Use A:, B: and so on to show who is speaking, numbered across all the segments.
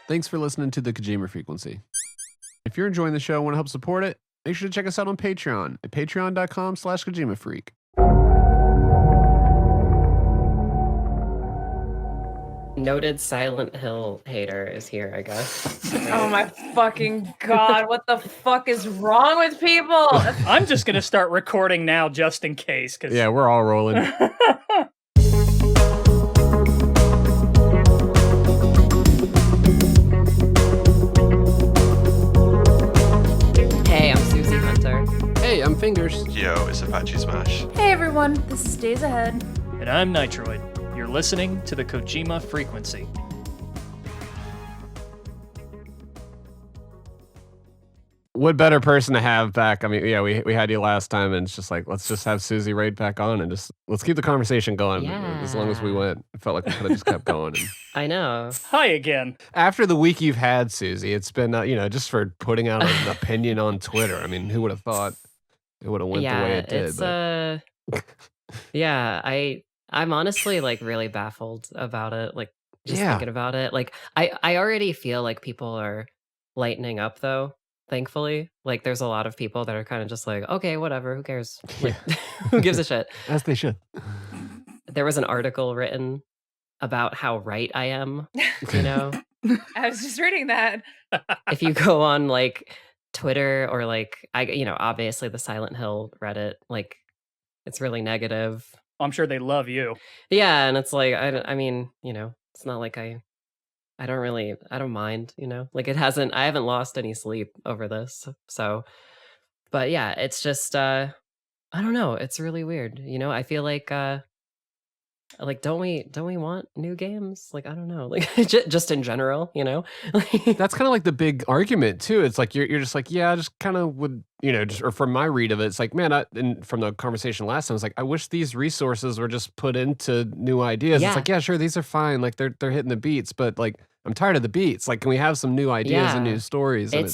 A: Thanks for listening to the Kojima Frequency. If you're enjoying the show and want to help support it, make sure to check us out on Patreon at patreon.com/KojimaFreak.
B: Noted Silent Hill hater is here, I guess.
C: Oh my fucking god, what the fuck is wrong with people?
D: I'm just gonna start recording now just in case.
A: Yeah, we're all rolling.
B: Hey, I'm Suzi Hunter.
A: Hey, I'm Fingers.
E: Yo, it's ApacheSmash.
C: Hey everyone, this is DaysAhead.
D: And I'm Nitroid. You're listening to the Kojima Frequency.
A: What better person to have back? I mean, yeah, we had you last time, and it's just like, let's just have Suzi Raid back on, and just let's keep the conversation going. As long as we went, it felt like we could have just kept going. And
B: I know.
D: Hi again.
A: after the week you've had, Suzi, it's been just for putting out an opinion on Twitter. I mean, who would have thought it would have went the way it did?
B: It's yeah, I'm honestly like really baffled about it. Like just
A: Yeah.
B: thinking about it. Like I already feel like people are lightening up though. Thankfully, like there's a lot of people that are kind of just like, okay, whatever, who cares? Like, who gives a shit?
A: As they should.
B: There was an article written about how right I am. You know,
C: I was just reading that.
B: if you go on like Twitter or like obviously the Silent Hill Reddit, like it's really negative.
D: I'm sure they love you.
B: Yeah, and it's like I mean, it's not like I don't mind, like I haven't lost any sleep over this. So, but yeah, it's just I don't know, it's really weird. I feel like don't we want new games? Like I don't know, like just in general,
A: That's kind of like the big argument too. It's like you're just like, yeah, I just kind of would, just, or from my read of it, it's like, man, and from the conversation last time, it's like, I wish these resources were just put into new ideas.
B: Yeah.
A: It's like, yeah, sure, these are fine, like they're hitting the beats, but like I'm tired of the beats. Like, can we have some new ideas and
B: Yeah.
A: new stories? And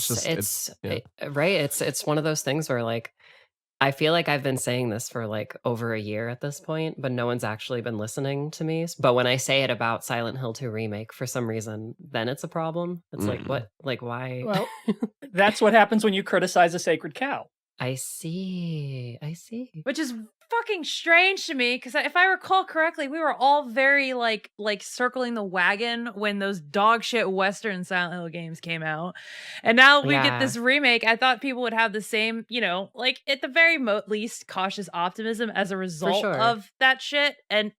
B: Right. It's one of those things where like I feel like I've been saying this for like over a year at this point, but no one's actually been listening to me. But when I say it about Silent Hill 2 Remake, for some reason, then it's a problem. It's like, what? Like, why?
D: Well, that's what happens when you criticize a sacred cow.
B: I see.
C: Which is fucking strange to me, because if I recall correctly, we were all very like circling the wagon when those dog shit Western Silent Hill games came out, and now we get this remake. I thought people would have the same, like at the very least, cautious optimism as a result
B: sure.
C: of that shit, and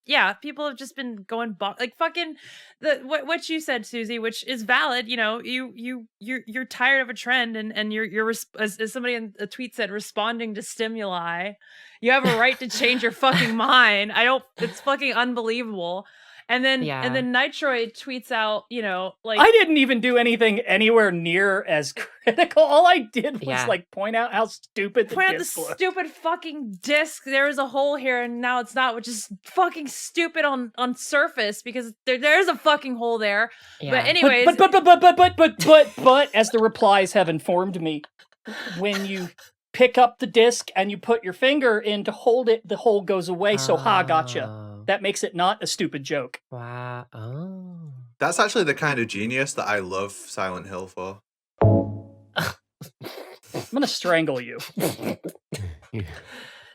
C: yeah, people have just been going like fucking what you said, Suzi, which is valid. You're tired of a trend, and you're as somebody in a tweet said, responding to stimuli. You have a right to change your fucking mind. It's fucking unbelievable. And then Nitroid tweets out, like
D: I didn't even do anything anywhere near as critical. All I did was like point out how stupid the disc was.
C: Stupid fucking disc. There is a hole here and now it's not, which is fucking stupid on surface, because there's a fucking hole there.
B: Yeah.
C: But anyways,
D: but as the replies have informed me, when you pick up the disc and you put your finger in to hold it, the hole goes away. So gotcha. That makes it not a stupid joke.
B: Wow. Oh.
E: That's actually the kind of genius that I love Silent Hill for.
D: I'm gonna strangle you.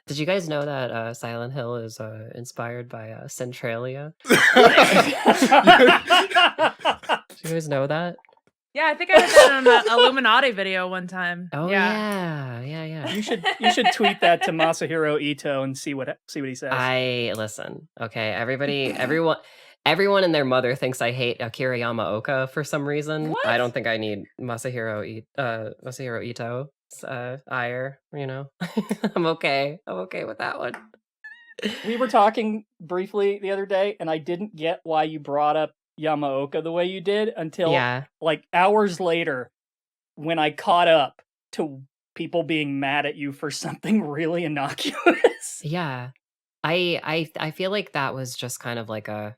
B: Did you guys know that Silent Hill is inspired by Centralia? Did you guys know that?
C: yeah, I think I heard that on an Illuminati video one time.
B: Oh yeah.
D: You should tweet that to Masahiro Ito and see what he says.
B: I listen. Okay, everyone and their mother thinks I hate Akira Yamaoka for some reason.
C: What?
B: I don't think I need Masahiro Ito's ire. I'm okay. I'm okay with that one.
D: We were talking briefly the other day, and I didn't get why you brought up Yamaoka the way you did until like hours later, when I caught up to people being mad at you for something really innocuous.
B: Yeah, I feel like that was just kind of like a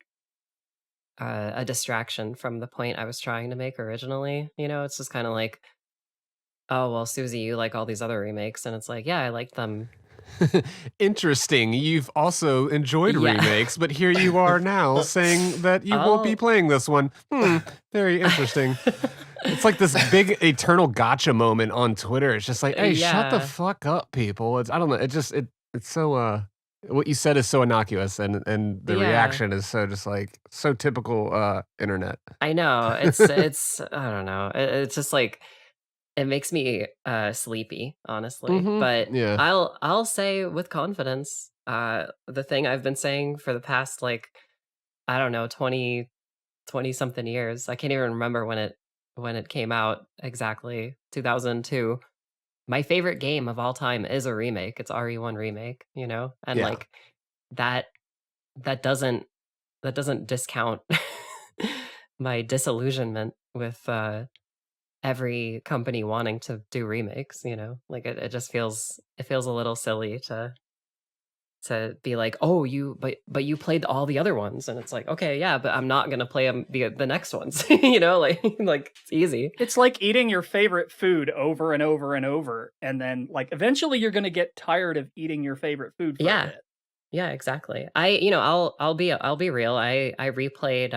B: distraction from the point I was trying to make originally. It's just kind of like, oh well, Suzi, you like all these other remakes, and it's like, yeah, I like them
A: Interesting. You've also enjoyed
B: Yeah.
A: remakes, but here you are now saying that you won't be playing this one. Very interesting. It's like this big eternal gotcha moment on Twitter. It's just like, hey, shut the
B: Yeah.
A: fuck up, people. I don't know. It's so what you said is so innocuous, and the
B: Yeah.
A: reaction is so just like so typical internet.
B: I know. It's I don't know. It's just like it makes me sleepy, honestly. But
A: Yeah.
B: I'll say with confidence, the thing I've been saying for the past like I don't know 20 something years. I can't even remember when it came out exactly. 2002. My favorite game of all time is a remake. It's RE1 Remake, you know? And
A: Yeah.
B: like that that doesn't discount my disillusionment with every company wanting to do remakes, you know? Like it just feels a little silly to be like, "Oh, but you played all the other ones." And it's like, "Okay, yeah, but I'm not going to play the next ones." You know, like it's easy.
D: It's like eating your favorite food over and over and over, and then like eventually you're going to get tired of eating your favorite food for a bit.
B: Yeah, exactly. I'll be real. I replayed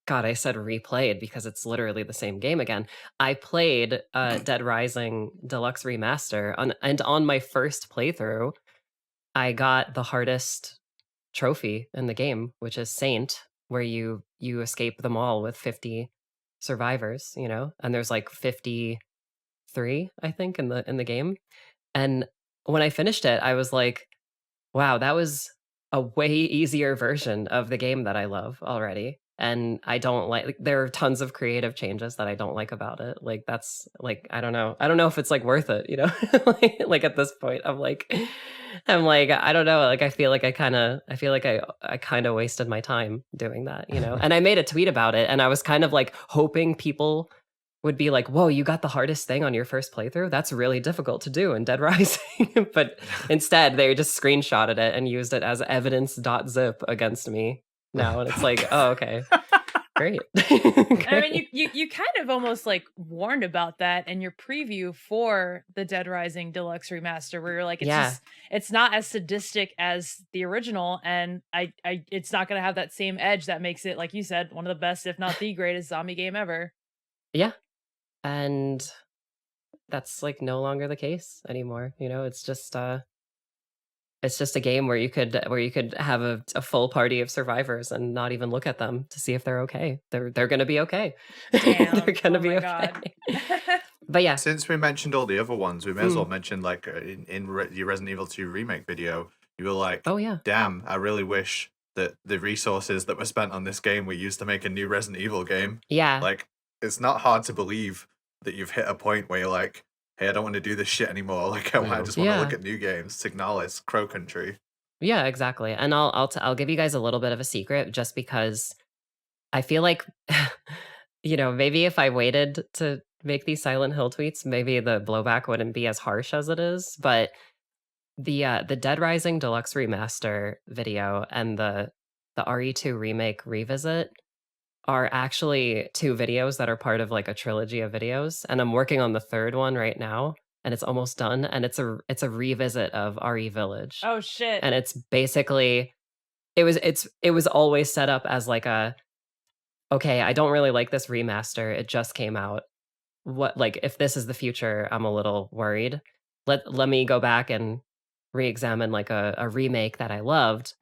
B: God, I said replayed because it's literally the same game again. I played Dead Rising Deluxe Remaster and on my first playthrough, I got the hardest trophy in the game, which is Saint, where you escape them all with 50 survivors, you know? And there's like 53, I think, in the game. And when I finished it, I was like, wow, that was a way easier version of the game that I love already. And I don't like there are tons of creative changes that I don't like about it. Like that's like I don't know if it's like worth it, you know? Like at this point I'm like I don't know, like I feel like I kind of wasted my time doing that, you know? And I made a tweet about it and I was kind of like hoping people would be like, "Whoa, you got the hardest thing on your first playthrough? That's really difficult to do in Dead Rising." But instead, they just screenshotted it and used it as evidence.zip against me now. And it's like, oh, okay. Great.
C: I mean, you kind of almost like warned about that in your preview for the Dead Rising Deluxe Remaster, where you're like, it's not as sadistic as the original, and it's not going to have that same edge that makes it, like you said, one of the best, if not the greatest zombie game ever.
B: Yeah. And that's like no longer the case anymore. You know, it's just a game where you could have a full party of survivors and not even look at them to see if they're okay. They're going to be okay.
C: Damn.
B: They're going to be okay. But yeah.
E: Since we mentioned all the other ones, we may as well mention like in your Resident Evil 2 remake video, you were like,
B: "Oh yeah,
E: damn, I really wish that the resources that were spent on this game were used to make a new Resident Evil game."
B: Yeah.
E: Like it's not hard to believe that you've hit a point where you're like, hey, I don't want to do this shit anymore. Like I just want to look at new games. Signalis, Crow Country.
B: Yeah, exactly. And I'll give you guys a little bit of a secret, just because I feel like, you know, maybe if I waited to make these Silent Hill tweets, maybe the blowback wouldn't be as harsh as it is. But the Dead Rising Deluxe Remaster video and the RE2 Remake Revisit are actually two videos that are part of like a trilogy of videos, and I'm working on the third one right now, and it's almost done, and it's a revisit of RE Village.
C: Oh shit.
B: And it's basically it was always set up as like okay, I don't really like this remaster. It just came out. What, like, if this is the future, I'm a little worried. Let me go back and re-examine like a remake that I loved.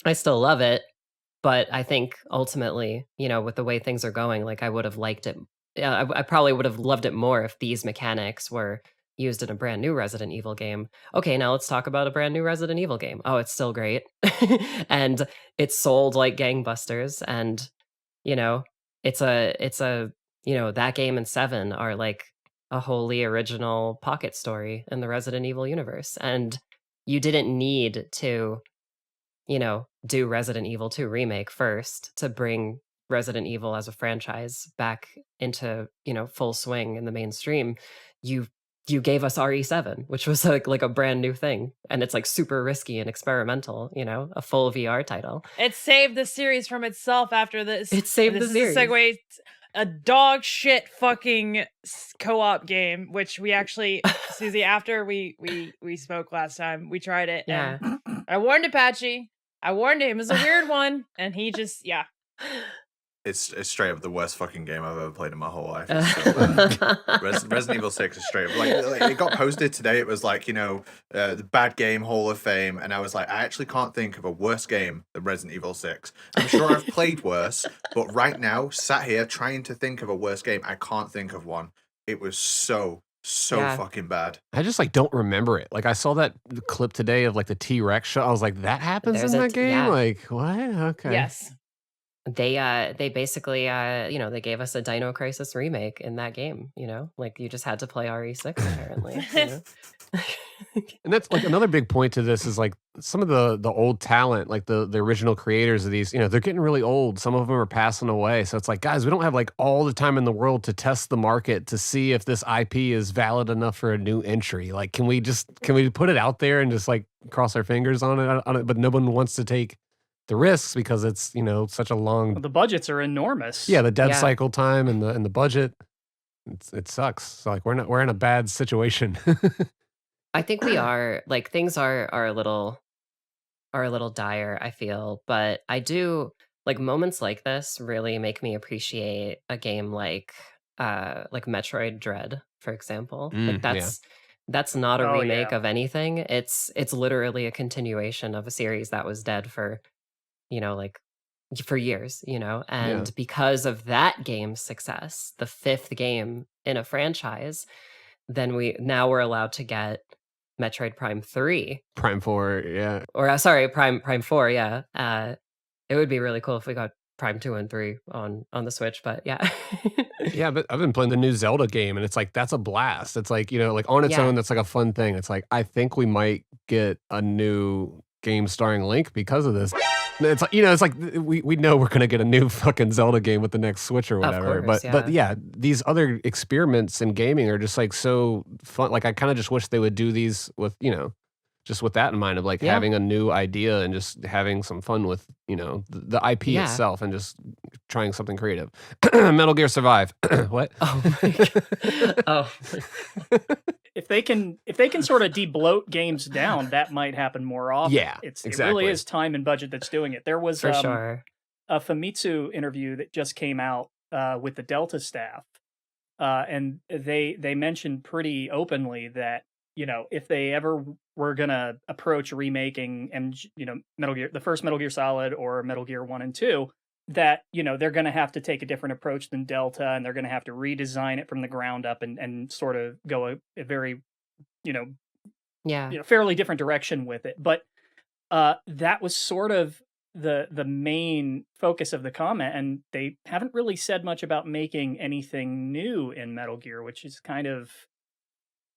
B: I still love it. But I think ultimately, you know, with the way things are going, like I would have liked it. I probably would have loved it more if these mechanics were used in a brand new Resident Evil game. Okay, now let's talk about a brand new Resident Evil game. Oh, it's still great. And it's sold like gangbusters. And, you know, it's a, you know, that game and 7 are like a wholly original pocket story in the Resident Evil universe. And you didn't need to, you know, do Resident Evil 2 Remake first to bring Resident Evil as a franchise back into, you know, full swing in the mainstream. You gave us RE7, which was like a brand new thing, and it's like super risky and experimental, you know, a full VR title.
C: It saved the series from itself after this.
B: It saved the series.
C: This is a segue. a dog shit fucking co-op game, which we actually, Suzi, after we spoke last time, we tried it.
B: Yeah.
C: And I warned Apache. I warned him. It was a weird one. And he just, yeah.
E: It's straight up the worst fucking game I've ever played in my whole life. Resident Evil 6 is straight up like it got posted today. It was like, the bad game Hall of Fame, and I was like, I actually can't think of a worse game than Resident Evil 6. I'm sure I've played worse, but right now, sat here trying to think of a worse game, I can't think of one. It was so fucking bad.
A: I just don't remember it. Like I saw that clip today of the T-Rex show. I was like, that happens in that game?
B: Yeah.
A: Like what? Okay.
C: Yes.
B: They basically they gave us a Dino Crisis remake in that game, like you just had to play RE6 apparently.
A: And that's another big point to this is some of the old talent, the original creators of these, they're getting really old. Some of them are passing away. So it's guys, we don't have all the time in the world to test the market to see if this IP is valid enough for a new entry. Can we put it out there and just cross our fingers on it? But no one wants to take the risks because it's such a long.
D: Well, the budgets are enormous.
A: Yeah, the dev cycle time and the budget. It sucks. So we're in a bad situation.
B: I think we are things are a little dire, I feel, but I do moments like this really make me appreciate a game like Metroid Dread, for example. That's not a remake of anything. It's literally a continuation of a series that was dead for for years, and because of that game's success, the 5th game in a franchise, then we're allowed to get Metroid Prime 3.
A: Prime 4, yeah.
B: Or sorry, Prime 4, yeah. It would be really cool if we got Prime 2 and 3 on the Switch, but yeah.
A: Yeah, but I've been playing the new Zelda game and it's that's a blast. It's on its own, that's a fun thing. It's I think we might get a new game starring Link because of this. It's we know we're gonna get a new fucking Zelda game with the next Switch or whatever.
B: Course,
A: but yeah, these other experiments in gaming are just so fun. I kind of just wish they would do these with just with that in mind of having a new idea and just having some fun with the IP itself and just trying something creative. Metal Gear Survive. What?
B: Oh my God. Oh.
D: If they can sort of de-bloat games down, that might happen more often.
A: Yeah,
D: It
A: exactly.
D: really is time and budget that's doing it. There was
B: For sure.
D: a Famitsu interview that just came out with the Delta staff, and they mentioned pretty openly that if they ever were gonna approach remaking Metal Gear, the first Metal Gear Solid or Metal Gear 1 and 2, that they're going to have to take a different approach than Delta, and they're going to have to redesign it from the ground up and sort of go a very fairly different direction with it. But that was sort of the main focus of the comment, and they haven't really said much about making anything new in Metal Gear, which is kind of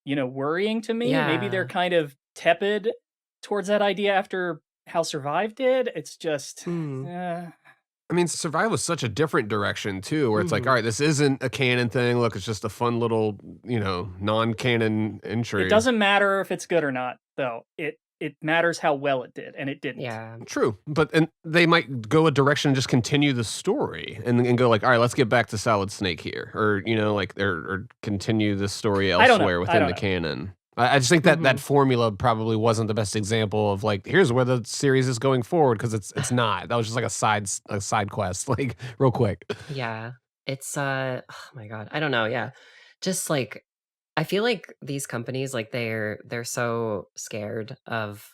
D: worrying to me. Maybe they're kind of tepid towards that idea after how Survive did. It's just
A: I mean, Survive was such a different direction too, where it's all right, this isn't a canon thing. Look, it's just a fun little, non-canon entry.
D: It doesn't matter if it's good or not, though. It matters how well it did, and it didn't.
B: Yeah.
A: True, and they might go a direction and just continue the story and go all right, let's get back to Solid Snake here, or or continue the story elsewhere within the canon. I just think that that formula probably wasn't the best example of here's where the series is going forward, because it's not. That was just a side quest, real quick.
B: Yeah. It's oh my God. I don't know. Yeah. Just I feel like these companies they're so scared of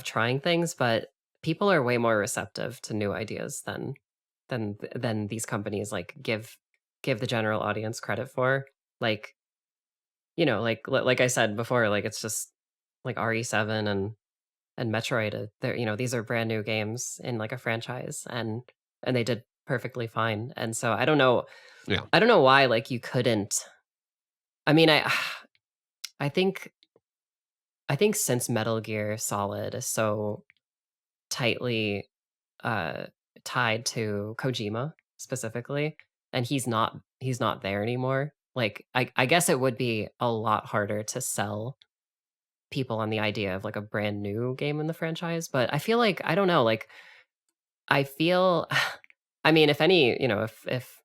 B: trying things, but people are way more receptive to new ideas than these companies give the general audience credit for. Like I said before, it's just RE7 and Metroid. They're these are brand new games in a franchise, and they did perfectly fine. And so I don't know.
A: Yeah.
B: I don't know why you couldn't. I mean, I think since Metal Gear Solid is so tightly tied to Kojima specifically, and he's not there anymore. I guess it would be a lot harder to sell people on the idea of a brand new game in the franchise. But I feel I don't know, I feel, I mean, if any, if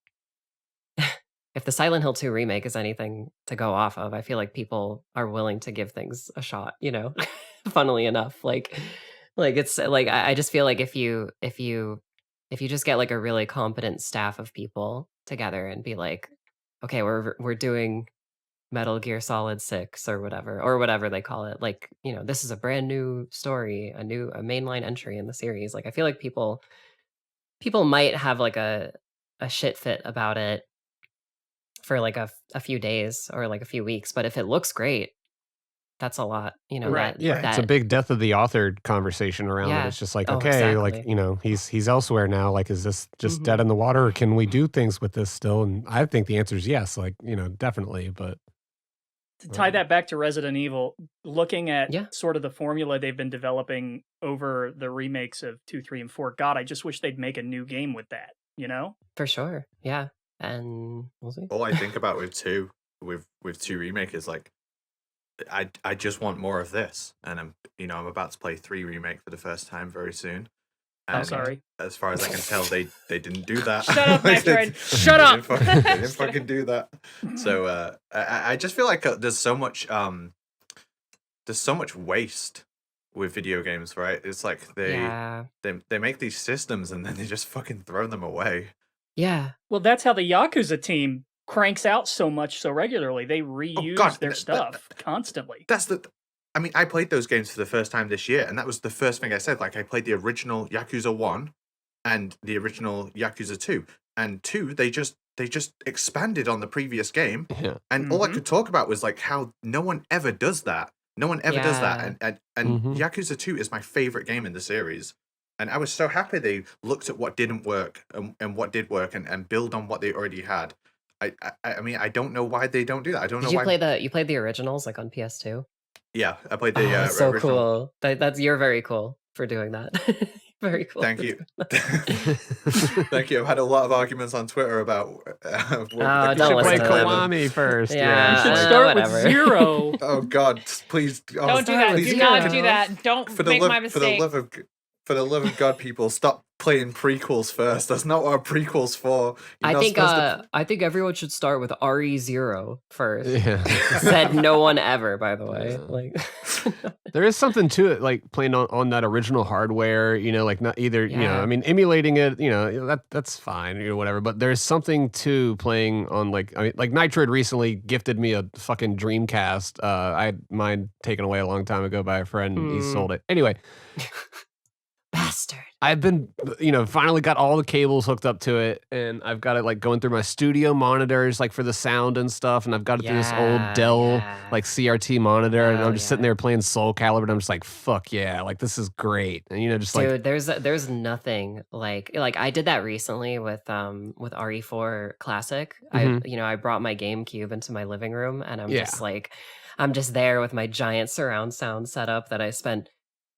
B: if the Silent Hill 2 remake is anything to go off of, I feel like people are willing to give things a shot, you know. Funnily enough, like it's like I just feel like if you just get like a really competent staff of people together and be like, okay, we're doing Metal Gear Solid 6 or whatever they call it, like, you know, this is a brand new story, a mainline entry in the series. Like I feel like people might have like a shit fit about it for like a few days or like a few weeks, but if it looks great, that's a lot, you know.
D: Right.
A: It's a big death of the author conversation around it. It's just like, okay, like, you know, he's elsewhere now. Like, is this just dead in the water, or can we do things with this still? And I think the answer is yes, like, you know, definitely. But
D: to tie that back to Resident Evil, looking at sort of the formula they've been developing over the remakes of 2, 3, and 4, God, I just wish they'd make a new game with that, you know?
B: For sure. Yeah. And we'll see.
E: All I think about with 2 remake is like, I just want more of this, and I'm about to play 3 remake for the first time very soon.
D: I'm sorry.
E: As far as I can tell, they didn't do that.
C: Shut up, Nitroid. Shut up.
E: They didn't fucking do that. So I just feel like there's so much waste with video games, right? It's like they make these systems and then they just fucking throw them away.
B: Yeah.
D: Well, that's how the Yakuza team cranks out so much so regularly. They reuse their stuff constantly.
E: I played those games for the first time this year, and that was the first thing I said. Like, I played the original Yakuza 1 and the original Yakuza 2. And 2, they just expanded on the previous game.
A: Yeah.
E: And all I could talk about was like how no one ever does that. No one ever does that. And Yakuza 2 is my favorite game in the series. And I was so happy they looked at what didn't work and what did work and build on what they already had. I mean, I don't know why they don't do that. I don't know why.
B: You played the originals like on PS2?
E: Yeah, I played the
B: so
E: original.
B: Cool. You're very cool for doing that. Very cool.
E: Thank you. Thank you. I've had a lot of arguments on Twitter about
B: don't
A: play
B: listen to
A: Kiwami first.
B: Yeah,
D: you should start with 0.
E: Oh God, please
C: don't do that. Do not do that. Don't make my mistake.
E: For the love of God, people, stop playing prequels first. That's not what a prequel's for.
B: I think everyone should start with RE0 first.
A: Yeah.
B: Said no one ever, by the way. Like
A: there is something to it, like playing on that original hardware, you know, like not either, you know, I mean, emulating it, you know, that's fine, or whatever, but there's something to playing on like Nitroid recently gifted me a fucking Dreamcast. I had mine taken away a long time ago by a friend. He sold it. Anyway.
B: Bastard.
A: I've been, you know, finally got all the cables hooked up to it, and I've got it like going through my studio monitors, like for the sound and stuff, and I've got it through this old Dell like CRT monitor, and I'm just sitting there playing Soul Calibur, and I'm just like, fuck yeah, like this is great, and you know, just
B: dude, there's nothing like I did that recently with RE4 Classic. I brought my GameCube into my living room, and I'm just there with my giant surround sound setup that I spent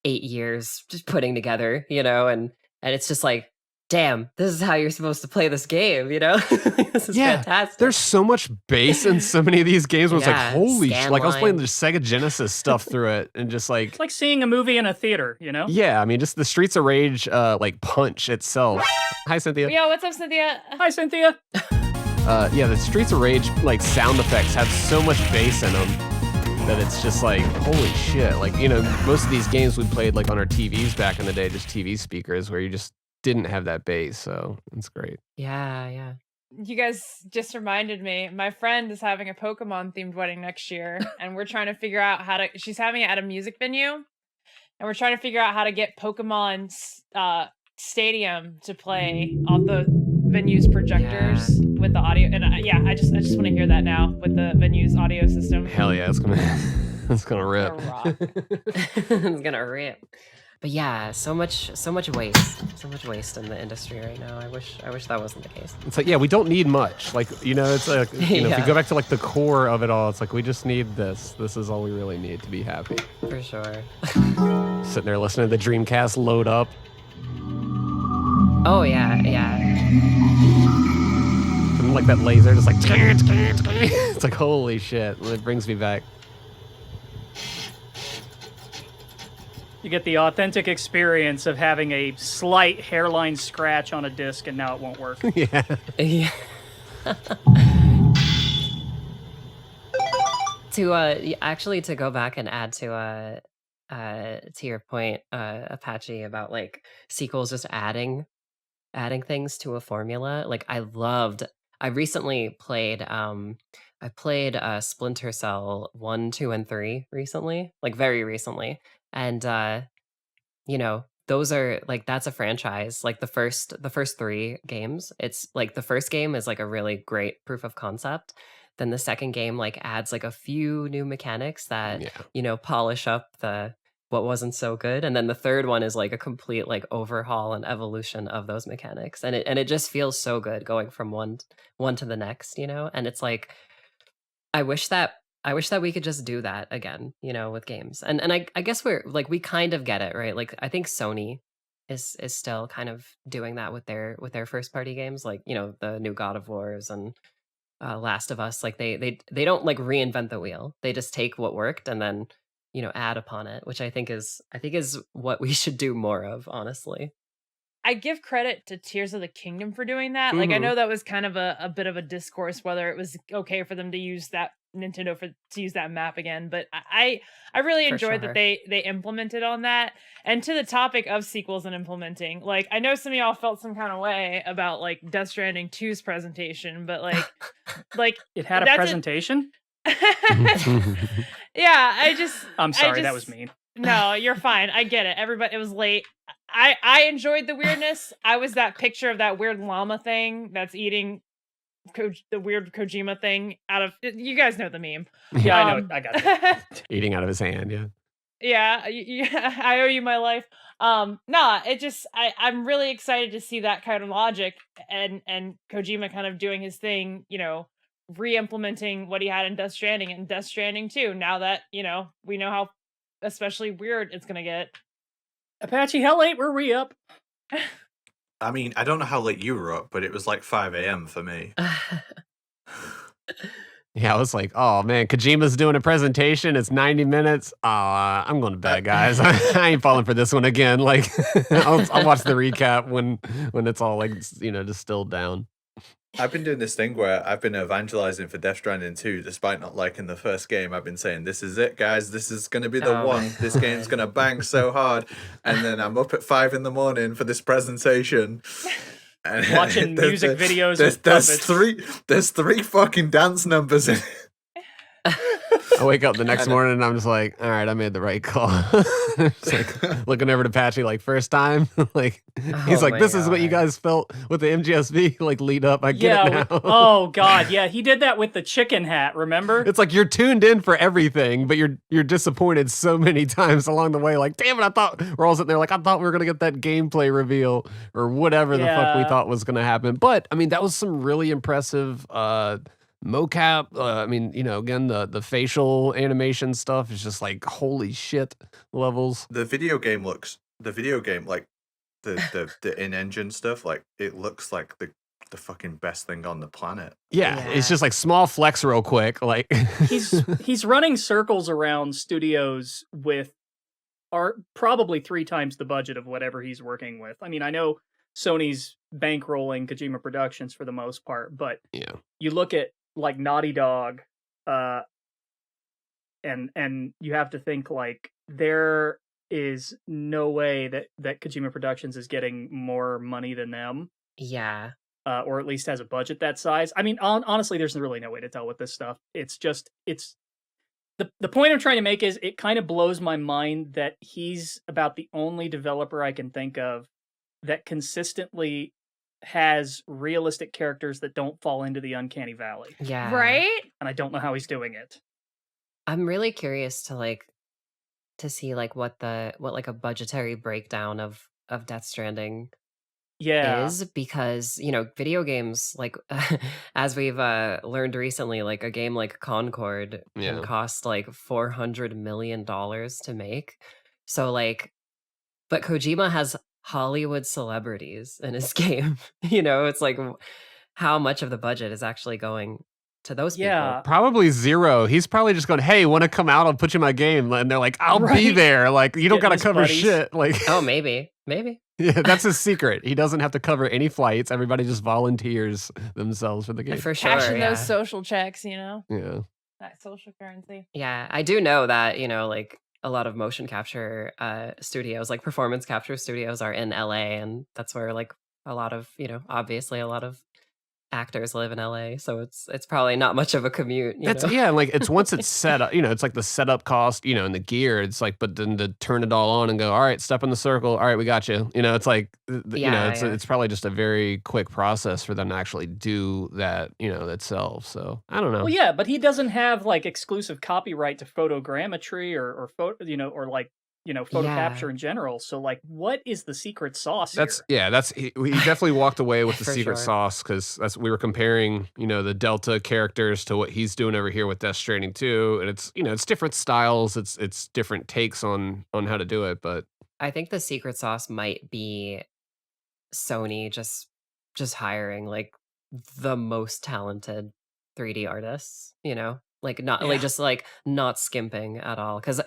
B: 8 years just putting together, you know, and it's just like, damn, this is how you're supposed to play this game, you know? This is fantastic.
A: There's so much bass in so many of these games where it's like, holy shit. Like I was playing the Sega Genesis stuff through it and just like...
D: It's like seeing a movie in a theater, you know?
A: Yeah, I mean, just the Streets of Rage like punch itself. Hi, Cynthia.
C: Yo, what's up, Cynthia?
D: Hi, Cynthia.
A: The Streets of Rage like sound effects have so much bass in them that it's just like, holy shit. Like, you know, most of these games we played like on our TVs back in the day, just TV speakers where you just didn't have that bass. So it's great.
B: Yeah.
C: You guys just reminded me, my friend is having a Pokemon themed wedding next year, and we're trying to figure out she's having it at a music venue, and we're trying to figure out how to get Pokemon Stadium to play off the venue's projectors with the audio, and I just want to hear that now with the venue's audio system.
A: Hell yeah, it's gonna rip.
B: It's gonna rip. But yeah, so much waste in the industry right now. I wish that wasn't the case.
A: It's like, yeah, we don't need much. Like, you know, it's like, you know, if you go back to like the core of it all, it's like we just need this. This is all we really need to be happy.
B: For sure.
A: Sitting there listening to the Dreamcast load up.
B: Oh yeah.
A: And like that laser, just like it's like holy shit. It brings me back.
D: You get the authentic experience of having a slight hairline scratch on a disc, and now it won't work.
A: Yeah.
B: Actually, to go back and add to your point, Apache, about like sequels just adding things to a formula. Like I recently played Splinter Cell 1, 2, and 3 recently, like very recently. And those are like, that's a franchise. Like the first 3 games, it's like the first game is like a really great proof of concept. Then the second game like adds like a few new mechanics that polish up what wasn't so good, and then the third one is like a complete like overhaul and evolution of those mechanics, and it just feels so good going from one to the next, and it's like I wish that we could just do that again, with games. And I guess we kind of get it, right? Like I think Sony is still kind of doing that with their first party games, like the new God of Wars and Last of Us. Like they don't like reinvent the wheel. They just take what worked and then add upon it, which I think is what we should do more of, honestly.
C: I give credit to Tears of the Kingdom for doing that. Like I know that was kind of a bit of a discourse whether it was okay for them to use that Nintendo to use that map again, but I really enjoyed that they implemented on that. And to the topic of sequels and implementing, like I know some of y'all felt some kind of way about like Death Stranding 2's presentation, but like
D: it had a presentation.
C: Yeah,
D: I'm sorry, that was mean.
C: No, you're fine. I get it. Everybody, it was late. I enjoyed the weirdness. I was that picture of that weird llama thing that's eating the weird Kojima thing out of. You guys know the meme.
D: Yeah, I know. I got it.
A: Eating out of his hand. Yeah.
C: Yeah. I owe you my life. It just I'm really excited to see that kind of logic and Kojima kind of doing his thing. Re-implementing what he had in Death Stranding and Death Stranding 2. Now that we know how especially weird it's gonna get.
D: Apache, how late were we up?
E: I mean, I don't know how late you were up, but it was like 5 a.m. for me.
A: Yeah, I was like, oh man, Kojima's doing a presentation. It's 90 minutes. I'm going to bed, guys. I ain't falling for this one again. Like, I'll watch the recap when it's all like, distilled down.
E: I've been doing this thing where I've been evangelizing for Death Stranding 2, despite not liking the first game. I've been saying, this is it, guys. This is going to be the one. This game's going to bang so hard. And then I'm up at 5 a.m. for this presentation. And
D: watching music videos.
E: There's three fucking dance numbers in it.
A: I wake up the next morning and I'm just like, all right, I made the right call. Just like looking over to Patchy, like first time, like he's like, this is what you guys felt with the MGSV like lead up. I get it now.
D: Oh god, yeah, he did that with the chicken hat. Remember?
A: It's like you're tuned in for everything, but you're disappointed so many times along the way. Like, damn it, I thought we're all sitting there like I thought we were gonna get that gameplay reveal or whatever the fuck we thought was gonna happen. But I mean, that was some really impressive. Mocap, again, the facial animation stuff is just like holy shit levels.
E: The video game, like the in-engine stuff, like it looks like the fucking best thing on the planet.
A: Yeah, it's just like small flex real quick. Like
D: he's running circles around studios with probably 3 times the budget of whatever he's working with. I mean, I know Sony's bankrolling Kojima Productions for the most part, but you look at like Naughty Dog, and you have to think like there is no way that Kojima Productions is getting more money than them.
B: Yeah.
D: Or at least has a budget that size. I mean, honestly, there's really no way to tell with this stuff. It's the point I'm trying to make is it kind of blows my mind that he's about the only developer I can think of that consistently has realistic characters that don't fall into the uncanny valley.
B: Yeah.
C: Right?
D: And I don't know how he's doing it.
B: I'm really curious to see like what a budgetary breakdown of Death Stranding is, because video games, like as we've learned recently, like a game like Concord can cost like $400 million to make. So like, but Kojima has Hollywood celebrities in his game. It's like how much of the budget is actually going to those people?
A: Probably zero. He's probably just going, hey, want to come out? I'll put you in my game. And they're like, I'll be there. Like, you don't got to cover shit. Like,
B: oh, maybe.
A: Yeah, that's his secret. He doesn't have to cover any flights. Everybody just volunteers themselves for the game.
B: For sure.
C: Cashing those social checks,
A: Yeah.
C: That social currency.
B: Yeah, I do know that, like a lot of motion capture studios, like performance capture studios are in LA, and that's where like a lot of, obviously a lot of actors live in LA, so it's probably not much of a commute,
A: That's yeah, and like it's once it's set up, it's like the setup cost, and the gear. It's like, but then to turn it all on and go, all right, step in the circle, all right, we got you. It's like,
B: Yeah.
A: it's probably just a very quick process for them to actually do that, itself. So I don't know.
D: Well, yeah, but he doesn't have like exclusive copyright to photogrammetry or photo, or like photo capture in general. So like, what is the secret sauce
A: That's
D: here?
A: he definitely walked away with the
B: For
A: secret
B: sure.
A: sauce, because we were comparing, the Delta characters to what he's doing over here with Death Stranding 2, and it's it's different styles, it's different takes on how to do it, but
B: I think the secret sauce might be Sony just hiring like the most talented 3D artists, like not like
D: Yeah.
B: just like not skimping at all, because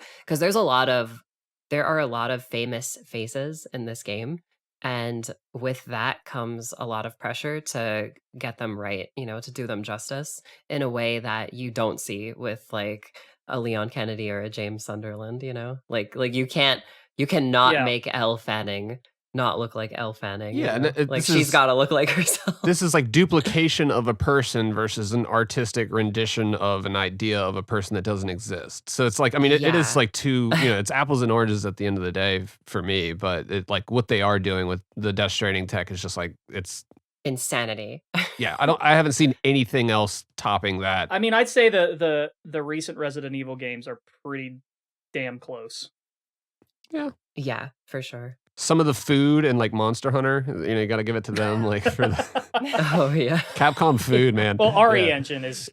B: there are a lot of famous faces in this game, and with that comes a lot of pressure to get them right, to do them justice in a way that you don't see with like a Leon Kennedy or a James Sunderland, like you cannot
D: Yeah.
B: make Elle Fanning not look like Elle Fanning.
A: Yeah, and
B: like
A: this
B: she's
A: is-
B: got to look like herself.
A: this is like duplication of a person versus an artistic rendition of an idea of a person that doesn't exist. So it's like, I mean, it is
B: Yeah.
A: like two, it's apples and oranges at the end of the day for me, but it, like what they are doing with the Death Stranding tech is just like, it's
B: Insanity.
A: yeah, I haven't seen anything else topping that.
D: I mean, I'd say the recent Resident Evil games are pretty damn close.
B: Yeah, for sure.
A: Some of the food and like Monster Hunter, you got to give it to them, like for the
B: Oh yeah.
A: Capcom food, man.
D: Well, RE
A: Yeah.
D: Engine is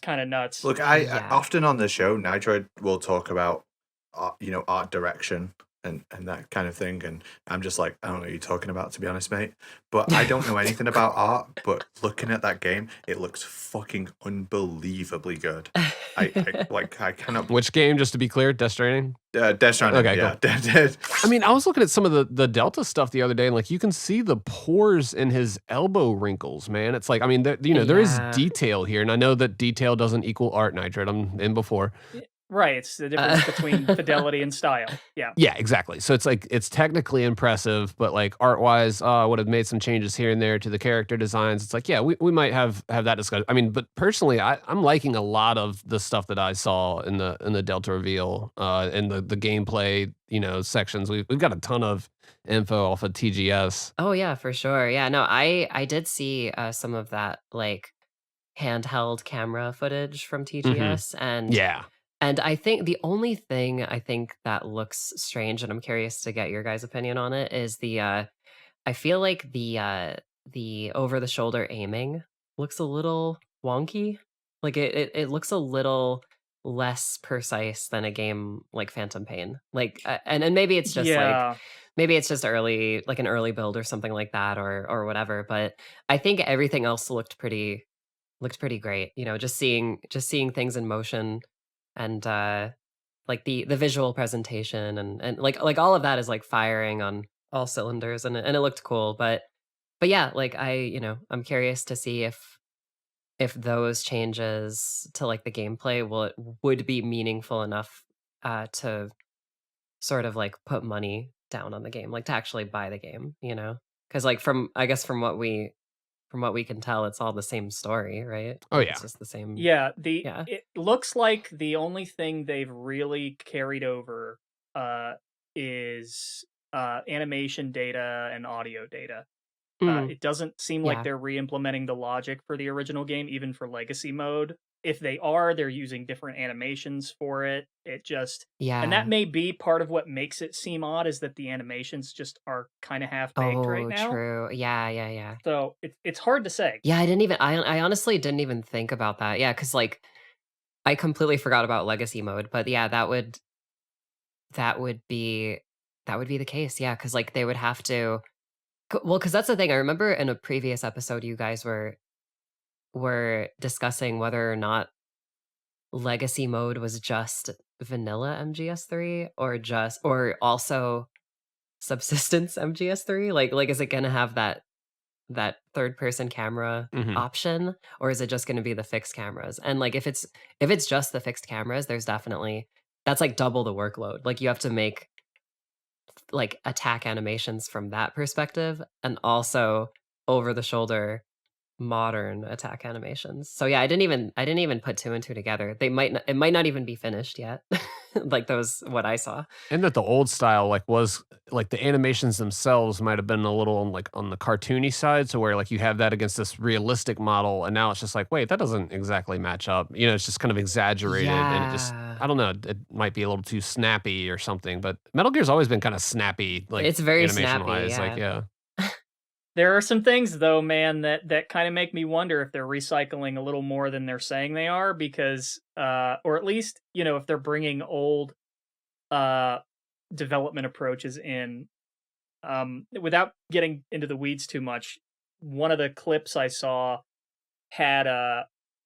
D: kind of nuts.
E: Look, I often on the show, Nitroid will talk about, art direction and that kind of thing, and I'm just like, I don't know what you're talking about, to be honest, mate. But I don't know anything about art. But looking at that game, it looks fucking unbelievably good. I cannot.
A: Which game, just to be clear, Death Stranding?
E: Death Stranding.
A: Okay,
E: yeah.
A: I mean, I was looking at some of the Delta stuff the other day, and like you can see the pores in his elbow wrinkles, man. It's like, I mean, there is
B: Yeah.
A: detail here, and I know that detail doesn't equal art, Nitroid. I'm in before.
D: Right, it's the difference between fidelity and style. Yeah.
A: Yeah, exactly. So it's like it's technically impressive, but like art wise, I would have made some changes here and there to the character designs. It's like, yeah, we might have that discussion. I mean, but personally, I'm liking a lot of the stuff that I saw in the Delta reveal, in the gameplay, sections. We've got a ton of info off of TGS.
B: Oh yeah, for sure. Yeah, no, I did see some of that like handheld camera footage from TGS, and
A: Yeah.
B: And I think the only thing I think that looks strange, and I'm curious to get your guys' opinion on it, is I feel like the over the shoulder aiming looks a little wonky. Like it looks a little less precise than a game like Phantom Pain. Like and maybe it's just like maybe it's just early, like an early build or something like that, or whatever. But I think everything else looked pretty great. Just seeing things in motion, and like the visual presentation, and like all of that is like firing on all cylinders, and it looked cool. But yeah, like I'm curious to see if those changes to like the gameplay would be meaningful enough to sort of like put money down on the game, like to actually buy the game, because like from what we can tell, it's all the same story, right?
A: Oh yeah,
B: it's just the same.
D: Yeah, it looks like the only thing they've really carried over is animation data and audio data. It doesn't seem like they're re-implementing the logic for the original game, even for legacy mode. If they are, they're using different animations for it. And that may be part of what makes it seem odd, is that the animations just are kind of half-baked right now.
B: True. Yeah.
D: So it's hard to say.
B: Yeah, I honestly didn't even think about that. Yeah, because like I completely forgot about legacy mode, but yeah, that would be the case. Yeah, because like they would have to. Well, because that's the thing. I remember in a previous episode, you guys were discussing whether or not legacy mode was just vanilla MGS3 or also subsistence MGS3. Like is it gonna have that that third person camera
A: Mhm.
B: option, or is it just going to be the fixed cameras? And like if it's just the fixed cameras, there's definitely that's like double the workload. Like you have to make like attack animations from that perspective, and also over the shoulder modern attack animations. So yeah, I didn't even put two and two together. It might not even be finished yet. Like those what I saw.
A: And that the old style like was like the animations themselves might have been a little on like on the cartoony side, so where like you have that against this realistic model, and now it's just like, wait, that doesn't exactly match up. You know, it's just kind of exaggerated, and it just
B: Yeah.
A: I don't know, it might be a little too snappy or something. But Metal Gear's always been kind of snappy, like
B: It's very
A: animation
B: snappy,
A: wise. Like,
B: yeah.
A: yeah.
D: There are some things though, man, that kind of make me wonder if they're recycling a little more than they're saying they are, because or at least, you know, if they're bringing old development approaches in. Without getting into the weeds too much, one of the clips I saw had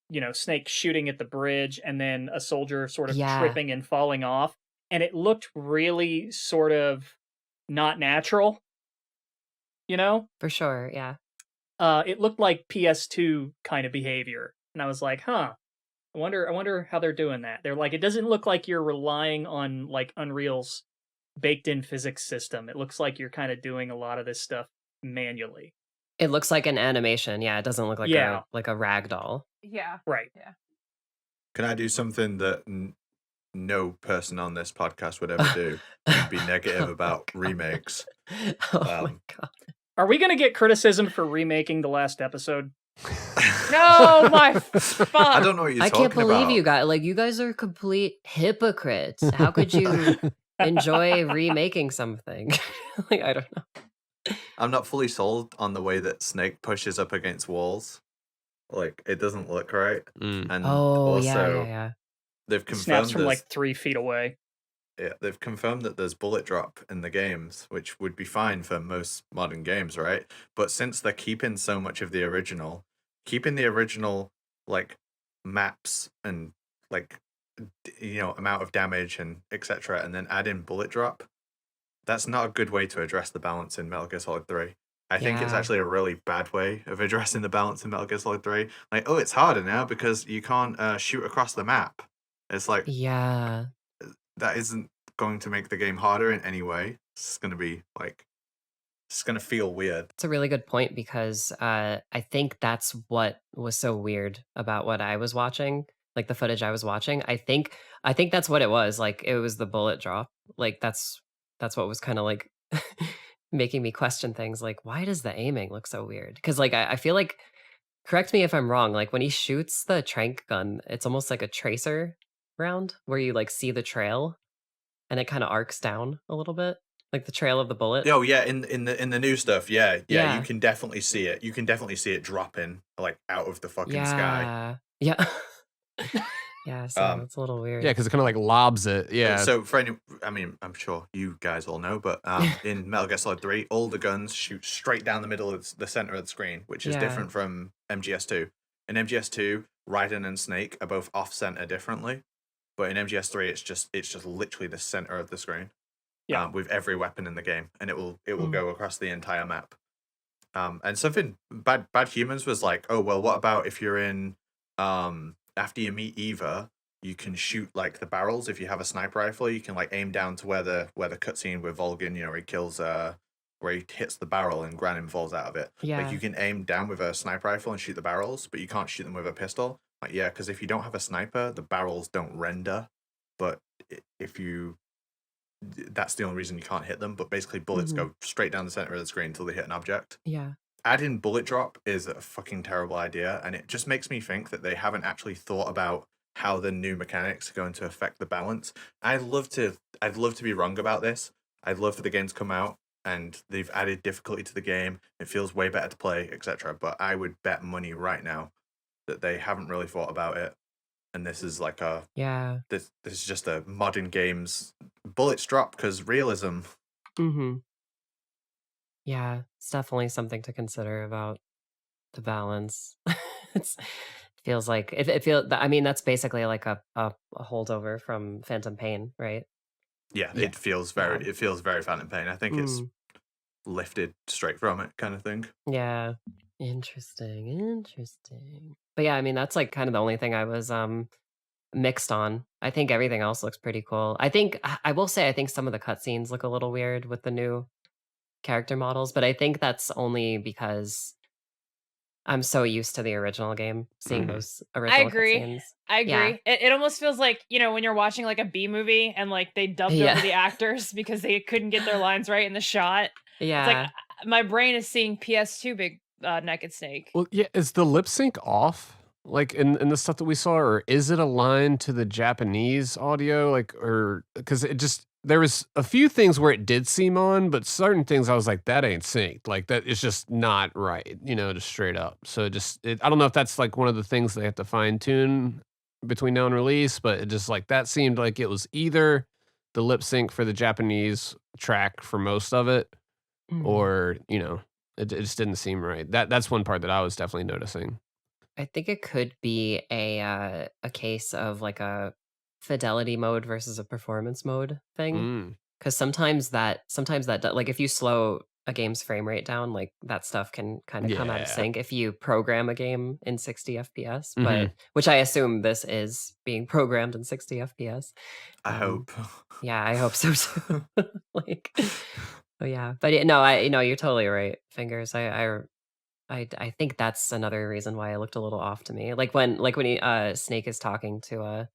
D: you know, Snake shooting at the bridge and then a soldier sort of
B: Yeah.
D: tripping and falling off, and it looked really sort of not natural, you know?
B: For sure, yeah.
D: It looked like PS2 kind of behavior, and I was like, huh. I wonder how they're doing that. They're like, it doesn't look like you're relying on like Unreal's baked in physics system. It looks like you're kind of doing a lot of this stuff manually.
B: It looks like an animation. Yeah, it doesn't look like
D: Yeah.
B: a rag doll.
C: Yeah.
D: Right.
C: Yeah.
E: Can I do something that no person on this podcast would ever do? And be negative about remakes.
B: Oh my god.
D: Are we going to get criticism for remaking the last episode?
C: No, my fuck.
E: I don't know what you're
B: I
E: talking
B: can't believe
E: about.
B: you guys like you guys are complete hypocrites. How could you enjoy remaking something? Like I don't know.
E: I'm not fully sold on the way that Snake pushes up against walls. Like, it doesn't look right.
A: Mm.
E: And
B: Oh
E: also,
B: yeah.
E: they've
D: It
E: confirmed
D: snaps from
E: there's-
D: like 3 feet away.
E: yeah, they've confirmed that there's bullet drop in the games, which would be fine for most modern games, right? But since they're keeping so much of the original, keeping the original like maps and like you know, amount of damage and etc., and then add in bullet drop, that's not a good way to address the balance in Metal Gear Solid 3. I think it's
B: Yeah.
E: actually a really bad way of addressing the balance in Metal Gear Solid 3. Like, oh, it's harder now because you can't shoot across the map. It's like,
B: Yeah.
E: that isn't going to make the game harder in any way. It's going to be like, it's going to feel weird.
B: It's a really good point because I think that's what was so weird about what I was watching, like the footage I was watching. I think that's what it was. Like it was the bullet drop. Like that's what was kind of like making me question things. Like why does the aiming look so weird? Because like I feel like, correct me if I'm wrong. Like when he shoots the trank gun, it's almost like a tracer round where you like see the trail, and it kind of arcs down a little bit. Like the trail of the bullet.
E: Oh yeah, in the new stuff, yeah,
B: Yeah.
E: you can definitely see it. You can definitely see it dropping like out of the fucking sky.
B: Yeah. Yeah, so
E: Um,
B: it's a little weird.
A: Yeah, because it kind of like lobs it. Yeah.
E: So for any, I mean, I'm sure you guys all know, but in Metal Gear Solid 3, all the guns shoot straight down the middle of the center of the screen, which is
B: Yeah.
E: different from MGS2. In MGS2, Raiden and Snake are both off center differently, but in MGS3, it's just literally the center of the screen.
D: Yeah.
E: With every weapon in the game, and it will go across the entire map. And something Bad Humans was like, oh well, what about if you're in after you meet Eva, you can shoot like the barrels. If you have a sniper rifle, you can like aim down to where the cutscene with Volgin, you know, he kills where he hits the barrel and Granin falls out of it.
B: Yeah.
E: Like you can aim down with a sniper rifle and shoot the barrels, but you can't shoot them with a pistol. Like yeah, because if you don't have a sniper, the barrels don't render. But if you that's the only reason you can't hit them, but basically bullets go straight down the center of the screen until they hit an object.
B: Yeah.
E: Adding bullet drop is a fucking terrible idea, and it just makes me think that they haven't actually thought about how the new mechanics are going to affect the balance. I'd love to be wrong about this. I'd love for the game to come out and they've added difficulty to the game. It feels way better to play, etc. But I would bet money right now that they haven't really thought about it. And this is like this is just a modern game's bullets drop because realism.
B: Mm-hmm. Yeah, it's definitely something to consider about the balance. It feels like I mean, that's basically like a holdover from Phantom Pain, right?
E: Yeah, it feels very Phantom Pain. I think it's lifted straight from it, kind of thing.
B: Yeah. Interesting. But yeah, I mean, that's like kind of the only thing I was mixed on. I think everything else looks pretty cool. I will say I think some of the cutscenes look a little weird with the new character models, but I think that's only because I'm so used to the original game, seeing those original cutscenes.
C: I agree.
B: Yeah.
C: It almost feels like, when you're watching like a B movie and like they dubbed over the actors because they couldn't get their lines right in the shot.
B: Yeah.
C: It's like my brain is seeing PS2 big naked snake.
A: Well, yeah, is the lip sync off? Like in the stuff that we saw, or is it aligned to the Japanese audio? Like, or because there was a few things where it did seem on, but certain things I was like, that ain't synced. Like that it's just not right, just straight up. So I don't know if that's like one of the things they have to fine tune between now and release, but it just like that seemed like it was either the lip sync for the Japanese track for most of it, or it just didn't seem right. That's one part that I was definitely noticing.
B: I think it could be a case of like a fidelity mode versus a performance mode thing. Because sometimes that like if you slow a game's frame rate down, like that stuff can kind of come out of sync if you program a game in 60 FPS. But which I assume this is being programmed in 60 FPS.
E: I hope.
B: Yeah, I hope so too. Like, oh yeah, but you're totally right. Fingers. I think that's another reason why it looked a little off to me. Like when he Snake is talking to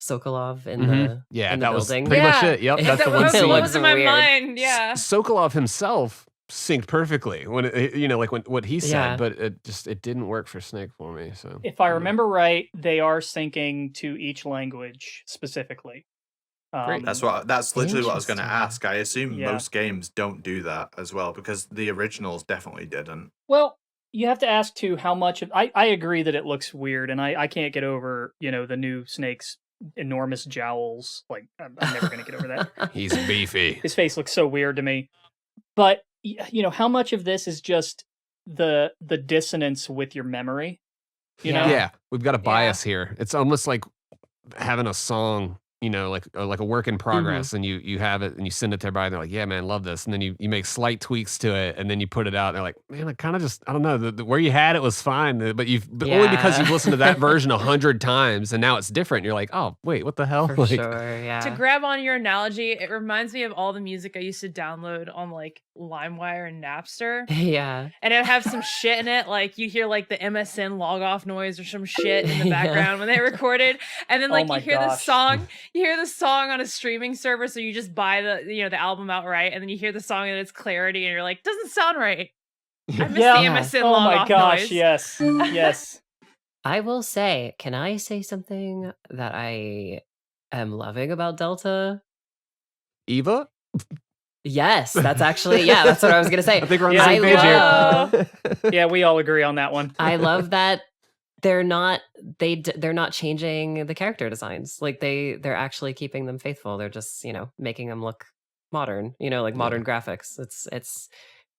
B: Sokolov in the
A: that
B: building.
A: was pretty much it. Yep, that's the one scene.
C: What was in my
B: weird.
C: mind? Yeah.
A: Sokolov himself synced perfectly when like when what he said, but it didn't work for Snake for me. So
D: if I remember right, they are syncing to each language specifically.
A: Great.
E: That's literally what I was going to ask. I assume most games don't do that as well, because the originals definitely didn't.
D: Well, you have to ask too how much of I agree that it looks weird, and I can't get over the new Snake's enormous jowls. Like I'm never gonna get over that.
A: He's beefy.
D: His face looks so weird to me. But how much of this is just the dissonance with your memory?
A: Yeah, we've got a bias here. It's almost like having a song, like a work in progress, and you have it and you send it to everybody, and they're like, yeah, man, love this. And then you make slight tweaks to it, and then you put it out, and they're like, man, I kind of just, I don't know, where you had it was fine, but only because you've listened to that version 100 times, and now it's different. You're like, oh, wait, what the hell?
B: For sure, yeah.
C: To grab on your analogy, it reminds me of all the music I used to download on like LimeWire and Napster.
B: Yeah.
C: And it'd have some shit in it, like you hear like the MSN log off noise or some shit in the background when they recorded, and then like you hear the song. You hear the song on a streaming server, so you just buy the album outright, and then you hear the song in its clarity, and you're like, doesn't sound right. I miss the MSN
D: oh
C: log
D: my
C: off
D: gosh,
C: noise.
D: yes.
B: I will say, can I say something that I am loving about Delta?
A: Eva?
B: Yes, that's actually, that's what I was gonna say.
A: I think we're on the same page here.
D: Yeah, we all agree on that one.
B: I love that they're not changing the character designs. Like they're actually keeping them faithful. They're just making them look modern. Like modern graphics.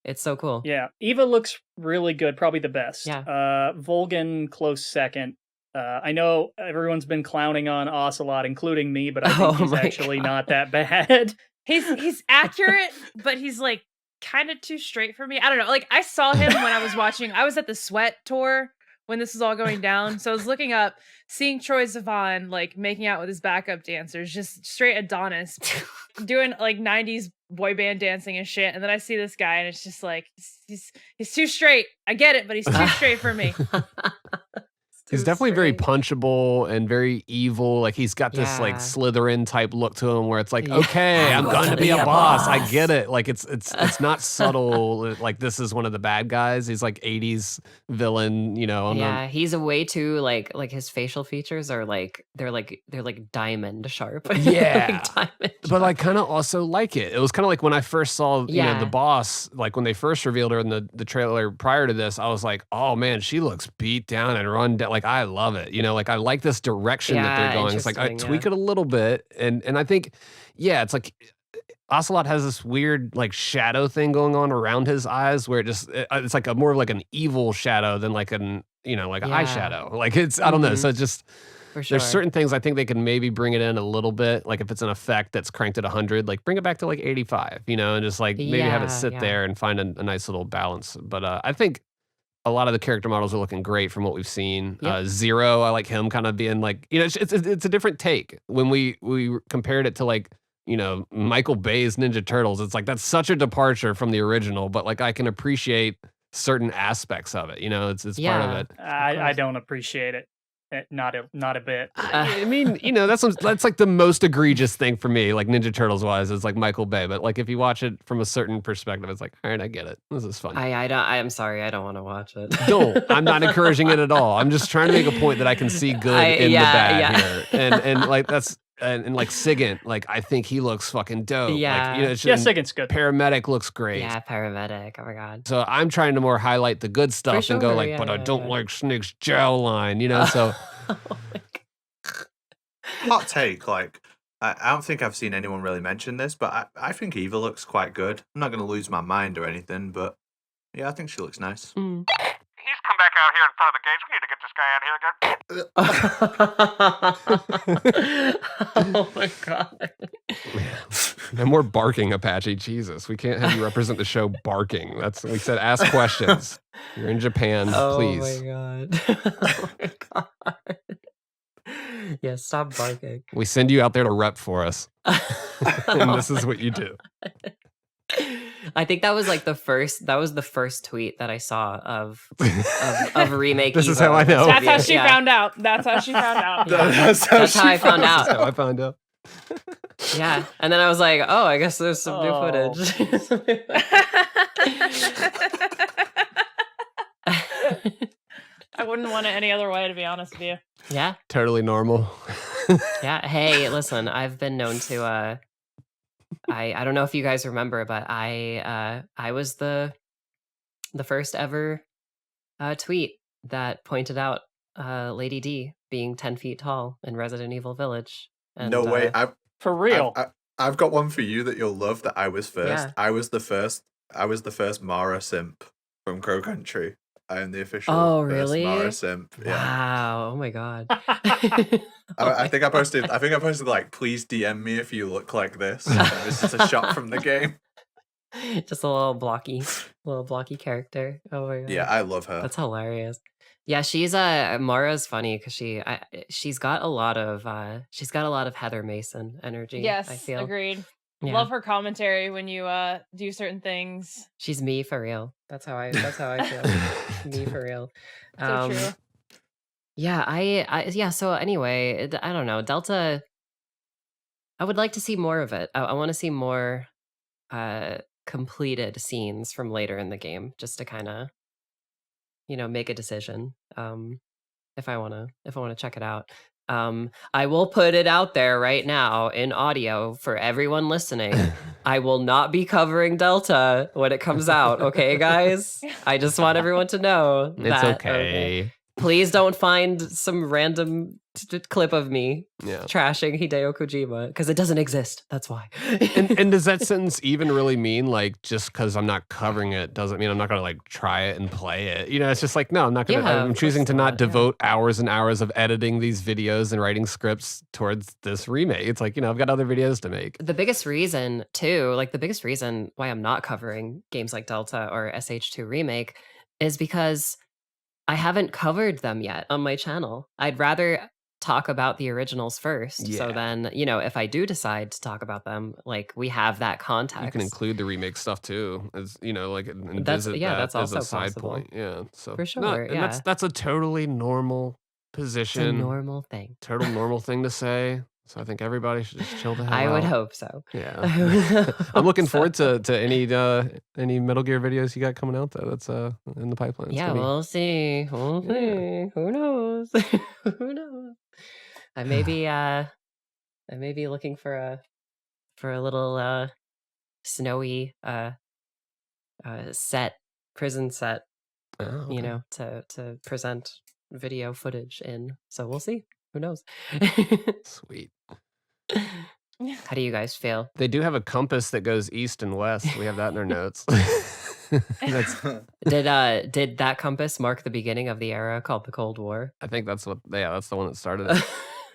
B: It's so cool.
D: Yeah, Eva looks really good. Probably the best.
B: Yeah.
D: Volgan close second. I know everyone's been clowning on Ocelot, including me, but I think he's actually not that bad.
C: He's accurate, but he's like kind of too straight for me. I don't know. Like I saw him when I was at the Sweat tour when this was all going down. So I was looking up, seeing Troye Sivan like making out with his backup dancers, just straight Adonis, doing like 90s boy band dancing and shit. And then I see this guy, and it's just like he's too straight. I get it, but he's too straight for me.
A: He's definitely very punchable and very evil. Like he's got this like Slytherin type look to him, where it's like, okay, I'm going to be a boss. I get it. Like it's not subtle. Like this is one of the bad guys. He's like 80s villain.
B: He's a way too like his facial features are like they're like diamond sharp.
A: Yeah, but I kind of also like it. It was kind of like when I first saw the boss. Like when they first revealed her in the trailer prior to this, I was like, oh man, she looks beat down and run down. Like I love it, like I like this direction that they're going. It's like I tweak it a little bit, and I think, it's like Ocelot has this weird like shadow thing going on around his eyes, where it's like more of like an evil shadow than like an like an
B: Yeah.
A: eyeshadow. Like it's, I don't know. So it's just,
B: For sure.
A: there's certain things I think they can maybe bring it in a little bit. Like if it's an effect that's cranked at 100, like bring it back to like 85, and just like maybe have it sit there and find a nice little balance. But I think a lot of the character models are looking great from what we've seen.
B: Yep.
A: Zero, I like him kind of being like, it's a different take. When we compared it to like, Michael Bay's Ninja Turtles, it's like that's such a departure from the original, but like I can appreciate certain aspects of it. It's part of it.
D: I don't appreciate it. Not a bit.
A: I mean, that's like the most egregious thing for me, like Ninja Turtles wise, is like Michael Bay. But like if you watch it from a certain perspective, it's like, all right, I get it. This is fun.
B: I'm sorry, I don't want to watch it.
A: No, I'm not encouraging it at all. I'm just trying to make a point that I can see good in the bad here, and like that's. And like Sigint, like I think he looks fucking dope.
B: Yeah.
A: Like,
D: Sigint's good.
A: Paramedic looks great.
B: Yeah, paramedic. Oh my god.
A: So I'm trying to more highlight the good stuff and go
B: sure,
A: like, but I don't like Snake's jawline, So
B: Oh my God.
E: Hot take, like I don't think I've seen anyone really mention this, but I think Eva looks quite good. I'm not going to lose my mind or anything, but yeah, I think she looks nice.
F: He's come back out here in front of the gates. We need to get this guy out here again.
B: Oh my god.
A: No more barking, Apache. Jesus, we can't have you represent the show barking. We said ask questions. You're in Japan, please.
B: Oh my god. Oh my god. Yeah, stop barking.
A: We send you out there to rep for us. And this is what you do.
B: I think that was like the first tweet that I saw of Remake.
A: This
B: Evo.
A: is how I know.
C: That's how she found out. That's how she found out.
B: That's how I found out.
A: That's how I found out.
B: Yeah, and then I was like, oh, I guess there's some new footage.
C: I wouldn't want it any other way, to be honest with you.
B: Yeah.
A: Totally normal.
B: Yeah. Hey, listen, I've been known to I don't know if you guys remember, but I was the first ever tweet that pointed out Lady D being 10 feet tall in Resident Evil Village. And,
E: no way.
D: For real.
E: I've got one for you that you'll love. That I was first.
B: Yeah.
E: I was the first Mara simp from Crow Country. I am the official
B: Oh,
E: first
B: really?
E: Mara simp. Yeah.
B: Wow. Oh my god.
E: I think I posted like, please DM me if you look like this. And this is a shot from the game.
B: Just a little blocky character. Oh my god.
E: Yeah, I love her.
B: That's hilarious. Yeah, she's Mara's funny because she's got a lot of Heather Mason energy.
C: Yes,
B: I feel.
C: agreed.
B: Yeah.
C: Love her commentary when you do certain things.
B: She's me for real. That's how I feel. Me for real.
C: So true.
B: Yeah, so anyway, I don't know. Delta, I would like to see more of it. I want to see more completed scenes from later in the game, just to kind of make a decision if I want to check it out. I will put it out there right now in audio for everyone listening. I will not be covering Delta when it comes out, okay, guys? I just want everyone to know
A: It's okay.
B: Please don't find some random clip of me
A: Yeah.
B: trashing Hideo Kojima, because it doesn't exist. That's why.
A: And does that sentence even really mean like just because I'm not covering it doesn't mean I'm not gonna like try it and play it? It's just like no, I'm not gonna.
B: Yeah,
A: I'm
B: of
A: choosing
B: course
A: to not
B: not, yeah.
A: devote hours and hours of editing these videos and writing scripts towards this remake. It's like I've got other videos to make.
B: The biggest reason why I'm not covering games like Delta or SH2 Remake is because I haven't covered them yet on my channel. I'd rather talk about the originals first.
A: Yeah.
B: So then, if I do decide to talk about them, like we have that context.
A: You can include the remake stuff too, as like and
B: That's-
A: visit
B: yeah,
A: that
B: that's
A: as a
B: also
A: side
B: possible.
A: point. Yeah, so
B: For sure,
A: No, and
B: yeah.
A: that's a totally normal
B: It's a
A: position.
B: normal thing.
A: Total normal thing to say. So I think everybody should just chill the hell
B: I
A: out.
B: would hope so.
A: Yeah.
B: I would hope
A: I'm looking
B: so.
A: forward to any Metal Gear videos you got coming out though. That's in the pipeline. It's
B: Yeah,
A: gonna be-
B: we'll see. We'll
A: Yeah.
B: see. Who knows? Who knows? I may be looking for a little snowy prison set,
A: Oh, okay.
B: to present video footage in. So we'll see. Who knows?
A: Sweet.
B: How do you guys feel?
A: They do have a compass that goes east and west. We have that in our notes.
B: Did that compass mark the beginning of the era called the Cold War?
A: I think that's what. Yeah, that's the one that started it.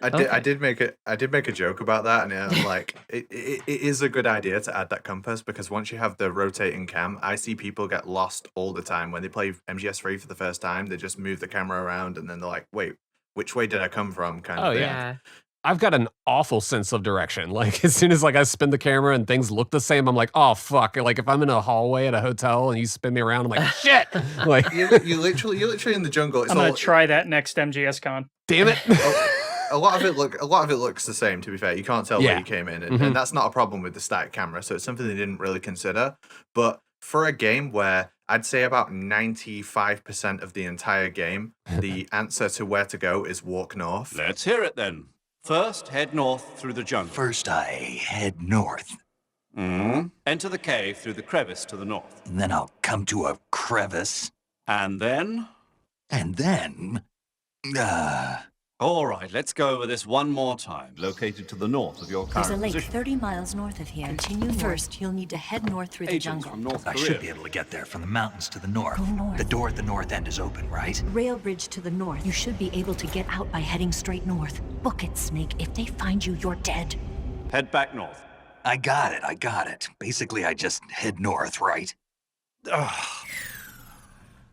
E: I did make a joke about that, and I'm like, it is a good idea to add that compass, because once you have the rotating cam, I see people get lost all the time when they play MGS3 for the first time. They just move the camera around, and then they're like, wait, which way did I come from? Kind of thing.
B: Yeah.
A: I've got an awful sense of direction. Like as soon as like I spin the camera and things look the same, I'm like, oh fuck. Like if I'm in a hallway at a hotel and you spin me around, I'm like, shit. Like
E: you're literally in the jungle.
D: I'm gonna try that next MGS Con.
A: Damn it.
E: A lot of it looks the same. To be fair, you can't tell where you came in, and that's not a problem with the static camera. So it's something they didn't really consider. But for a game where I'd say about 95% of the entire game, the answer to where to go is walk north.
G: Let's hear it then. First, head north through the jungle.
H: First, I head north.
G: Enter the cave through the crevice to the north.
H: And then I'll come to a crevice.
G: And then?
H: And then...
G: All right, let's go over this one more time. Located to the north of your current
I: There's a lake
G: position.
I: 30 miles north of here. Continue north. First, you'll need to head north through the
G: Agents
I: jungle.
G: from North
H: I
G: Korea.
H: should be able to get there from the mountains to the north.
I: Go north.
H: The door at the north end is open, right?
I: Rail bridge to the north. You should be able to get out by heading straight north. Book it, Snake. If they find you, you're dead.
G: Head back north.
H: I got it. Basically, I just head north, right?
E: A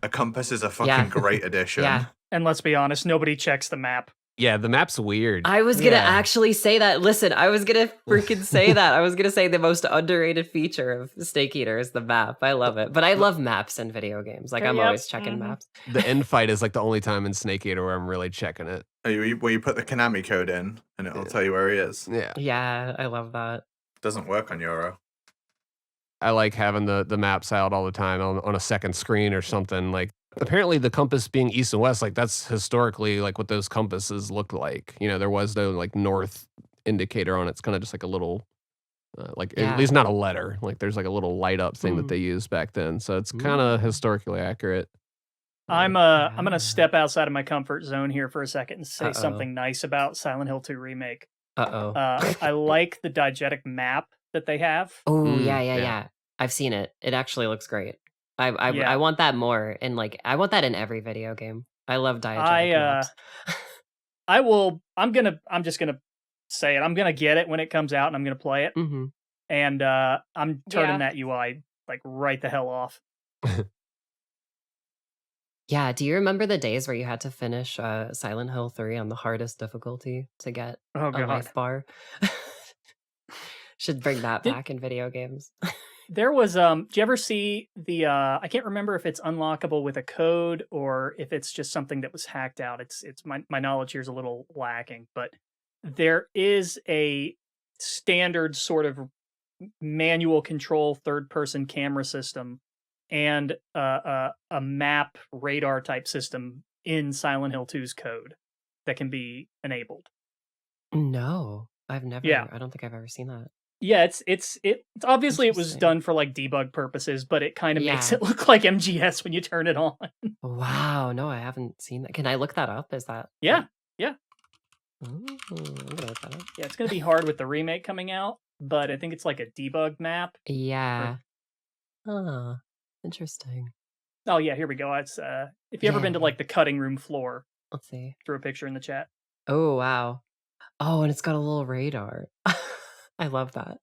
E: compass is a fucking great addition.
B: Yeah.
D: And let's be honest, nobody checks the map.
A: Yeah, the map's weird.
B: I was gonna actually say that. Listen, I was gonna freaking say that. I was gonna say the most underrated feature of Snake Eater is the map. I love it. But I love maps in video games. Like I'm always checking maps.
A: The end fight is like the only time in Snake Eater where I'm really checking it.
E: Where you put the Konami code in, and it'll tell you where he is.
A: Yeah.
B: Yeah, I love that.
E: Doesn't work on Euro.
A: I like having the maps out all the time on a second screen or something. Like apparently the compass being east and west, like that's historically like what those compasses looked like. You know, there was no like north indicator on it. It's kind of just like a little, at least not a letter. Like there's like a little light up thing that they used back then. So it's kind of historically accurate.
D: I'm gonna step outside of my comfort zone here for a second and say something nice about Silent Hill 2 Remake. I like the diegetic map that they have.
B: Oh yeah. I've seen it. It actually looks great. I want that more, and like I want that in every video game. I love diegetic maps.
D: I'm just gonna say it. I'm gonna get it when it comes out, and I'm gonna play it. And I'm turning that UI like right the hell off.
B: Yeah, do you remember the days where you had to finish Silent Hill 3 on the hardest difficulty to get a life bar? Should bring that back in video games.
D: There was did you ever see the I can't remember if it's unlockable with a code or if it's just something that was hacked out. It's my knowledge here is a little lacking, but there is a standard sort of manual control third-person camera system and a map radar type system in Silent Hill 2's code that can be enabled.
B: No, I've never.
D: Yeah.
B: I don't think I've ever seen that.
D: Yeah, it's obviously it was done for like debug purposes, but it kind of makes it look like MGS when you turn it on.
B: Wow, no, I haven't seen that. Can I look that up? Is that?
D: Yeah.
B: Ooh, I'm gonna look that up.
D: Yeah, it's gonna be hard with the remake coming out, but I think it's like a debug map.
B: Yeah. Oh, interesting.
D: Oh yeah, here we go. It's if you ever been to like the cutting room floor,
B: let's see.
D: Throw a picture in the chat.
B: Oh wow. Oh, and it's got a little radar. I love that.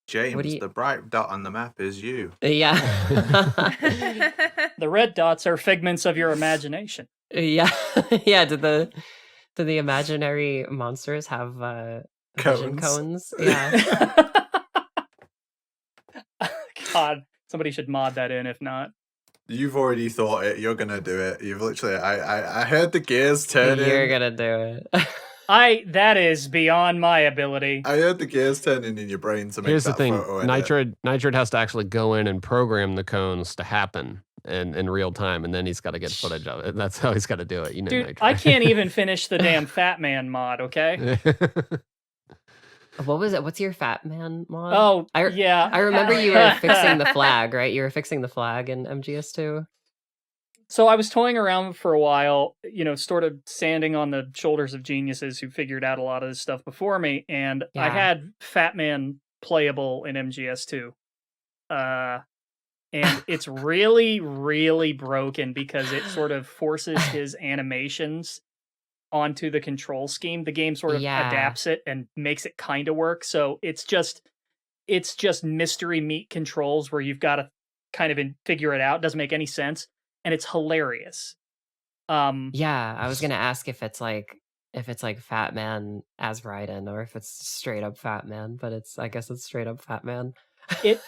E: James, the bright dot on the map is you.
B: Yeah.
D: The red dots are figments of your imagination.
B: Yeah. Yeah. Do the imaginary monsters have vision cones? Yeah.
D: God, somebody should mod that in if not.
E: You've already thought it. You're gonna do it. You've literally. I heard the gears turning.
B: You're gonna do it.
D: That is beyond my ability.
E: I heard the gears turning in your brain to make
A: Here's
E: that
A: the thing:
E: photo
A: Nitroid has to actually go in and program the cones to happen in real time, and then he's got to get footage of it. That's how he's got to do it. You know,
D: dude,
A: Nitroid.
D: I can't even finish the damn Fat Man mod. Okay.
B: What was it? What's your Fat Man mod?
D: Oh,
B: I remember you were fixing the flag, right? You were fixing the flag in MGS2.
D: So I was toying around for a while, sort of standing on the shoulders of geniuses who figured out a lot of this stuff before me, and I had Fat Man playable in MGS2. And it's really, really broken because it sort of forces his animations onto the control scheme. The game sort of adapts it and makes it kind of work. So it's just mystery meat controls where you've got to kind of figure it out. It doesn't make any sense, and it's hilarious.
B: Yeah, I was gonna ask if it's like Fat Man as Raiden or if it's straight up Fat Man, but I guess it's straight up Fat Man.
D: It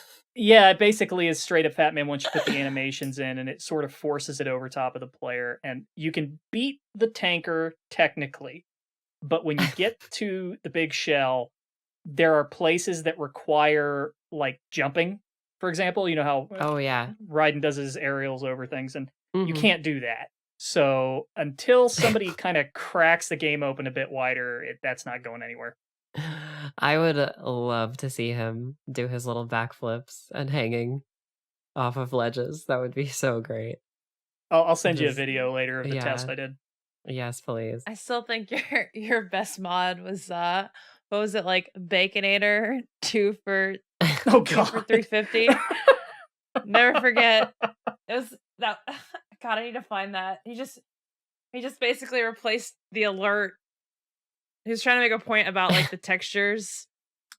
D: basically is straight up Fat Man once you put the animations in, and it sort of forces it over top of the player. And you can beat the tanker technically, but when you get to the big shell, there are places that require like jumping. For example, you know how Raiden does his aerials over things, and you can't do that. So until somebody kind of cracks the game open a bit wider, that's not going anywhere.
B: I would love to see him do his little backflips and hanging off of ledges. That would be so great.
D: I'll send you a video later of the test I did.
B: Yes, please.
C: I still think your best mod was what was it, like Baconator 2 for 350? Never forget. It was that. God, I need to find that. He just basically replaced the alert. He was trying to make a point about like the textures,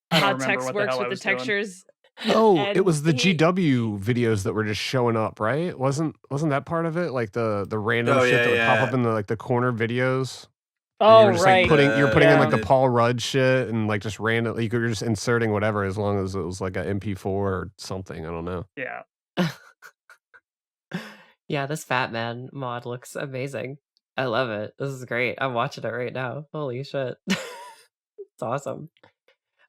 C: how text works with the textures.
A: Oh, it was the GW videos that were just showing up, right? Wasn't that part of it? Like the random shit that would pop up in the corner videos.
D: Oh,
A: you're just,
D: right.
A: Like, you're putting in like the Paul Rudd shit and like just randomly you're just inserting whatever as long as it was like an MP4 or something. I don't know.
D: Yeah.
B: Yeah, this Fat Man mod looks amazing. I love it. This is great. I'm watching it right now. Holy shit. It's awesome.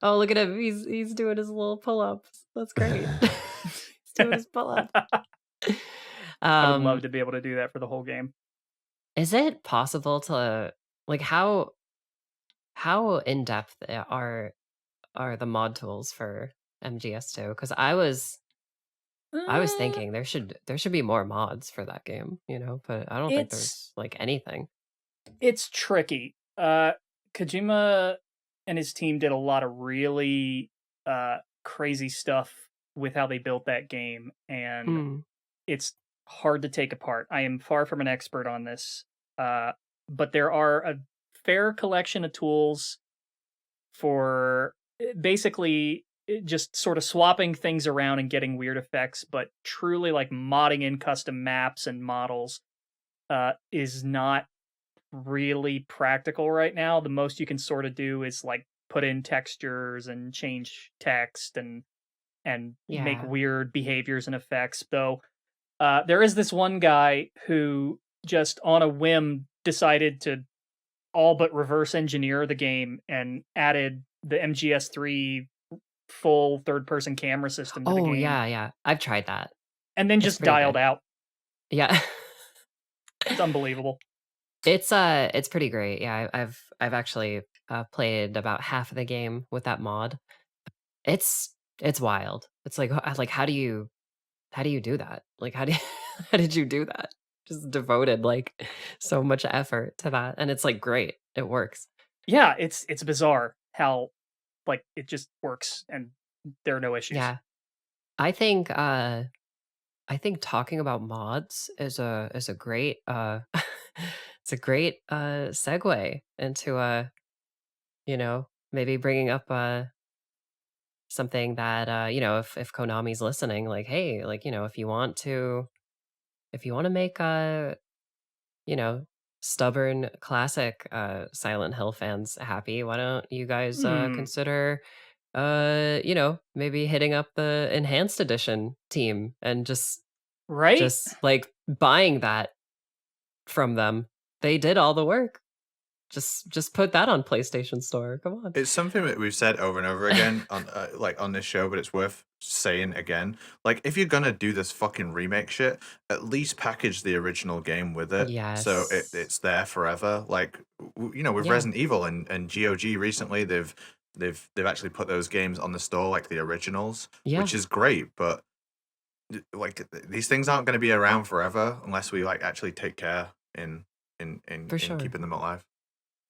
B: Oh, look at him. He's doing his little pull-ups. That's great. He's doing his pull-up.
D: I would love to be able to do that for the whole game.
B: Is it possible to like how in-depth are the mod tools for MGS2? Because I was thinking there should be more mods for that game, but I don't think there's like anything.
D: It's tricky. Kojima and his team did a lot of really crazy stuff with how they built that game, and it's hard to take apart. I am far from an expert on this, but there are a fair collection of tools for basically just sort of swapping things around and getting weird effects, but truly like modding in custom maps and models is not really practical right now. The most you can sort of do is like put in textures and change text and make weird behaviors and effects. Though there is this one guy who just on a whim decided to all but reverse engineer the game and added the MGS3 full third-person camera system to the game.
B: Oh, yeah. I've tried that.
D: And then just dialed out.
B: Yeah.
D: It's unbelievable.
B: It's pretty great. Yeah, I've actually played about half of the game with that mod. It's wild. It's like how do you do that? Like how did you do that? Just devoted like so much effort to that, and it's like great. It works.
D: Yeah, it's bizarre how like it just works and there are no issues.
B: Yeah. I think talking about mods is a great it's a great segue into maybe bringing up something that if Konami's listening, like, hey, like, if you want to make stubborn classic Silent Hill fans happy, why don't you guys consider maybe hitting up the enhanced edition team and just like buying that from them. They did all the work. Just put that on PlayStation Store. Come on.
E: It's something that we've said over and over again on on this show, but it's worth saying again. Like, if you're gonna do this fucking remake shit, at least package the original game with it.
B: Yes.
E: So it's there forever. Like, with Resident Evil and GOG recently, they've actually put those games on the store, like the originals, which is great. But like, these things aren't going to be around forever unless we like actually take care in keeping them alive.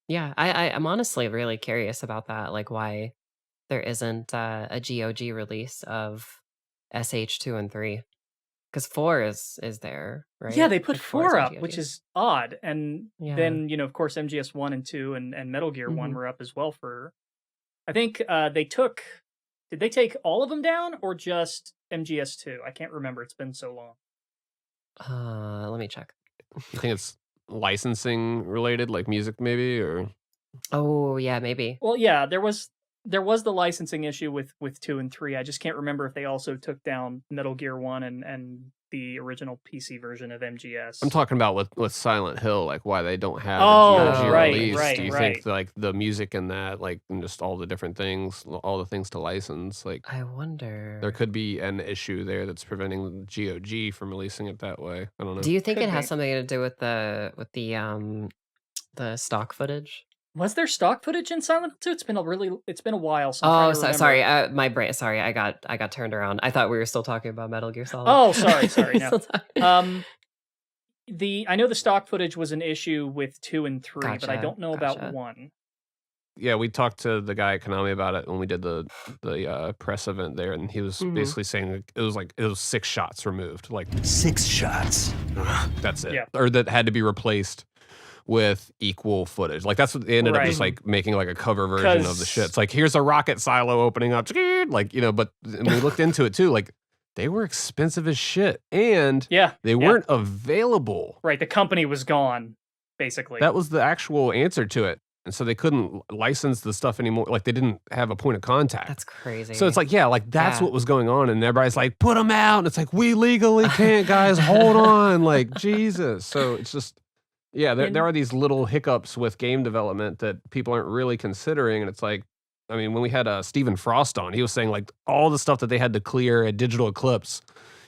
B: Yeah, I'm honestly really curious about that, like why there isn't a GOG release of SH2 and 3. Because 4 is there, right?
D: Yeah, they put
B: Like
D: 4 up,
B: MGS.
D: which is odd. And then, of course, MGS 1 and 2 and Metal Gear 1 were up as well for... I think they took... Did they take all of them down or just MGS 2? I can't remember. It's been so long.
B: Let me check.
A: You think it's licensing related, like music maybe, or...
B: Oh, yeah, maybe.
D: Well, yeah, there was the licensing issue with 2 and 3. I just can't remember if they also took down Metal Gear 1 and the original PC version of MGS.
A: I'm talking about with Silent Hill, like why they don't have
D: Oh,
A: the GOG
D: right,
A: release.
D: right,
A: Do you
D: right.
A: think like the music in that, like and just all the different things, all the things to license, like
B: I wonder.
A: there could be an issue there that's preventing GOG from releasing it that way. I don't know.
B: Do you think
D: Could
B: it has
D: be.
B: something to do with the stock footage?
D: Was there stock footage in Silent Hill 2? It's been a while. So I'm trying to
B: sorry.
D: remember.
B: My brain. Sorry, I got turned around. I thought we were still talking about Metal Gear Solid.
D: Oh, sorry.
B: Still
D: No.
B: talking-
D: I know the stock footage was an issue with 2 and 3, but I
B: Gotcha,
D: don't know
B: gotcha.
D: about 1.
A: Yeah, we talked to the guy at Konami about it when we did the press event there, and he was basically saying it was 6 shots removed, like
H: 6 shots.
A: that's it,
D: Yeah.
A: or that had to be replaced with equal footage. Like that's what they ended up just like making like a cover version of the shit. It's like here's a rocket silo opening up, like but and we looked into it too. Like they were expensive as shit, and they weren't available.
D: Right, the company was gone, basically.
A: That was the actual answer to it. And so they couldn't license the stuff anymore. Like they didn't have a point of contact.
B: That's crazy.
A: So it's like, that's what was going on. And everybody's like, put them out. And it's like, we legally can't, guys. Hold on. Like, Jesus. So it's just, there are these little hiccups with game development that people aren't really considering. And it's like, I mean, when we had Stephen Frost on, he was saying like all the stuff that they had to clear at Digital Eclipse,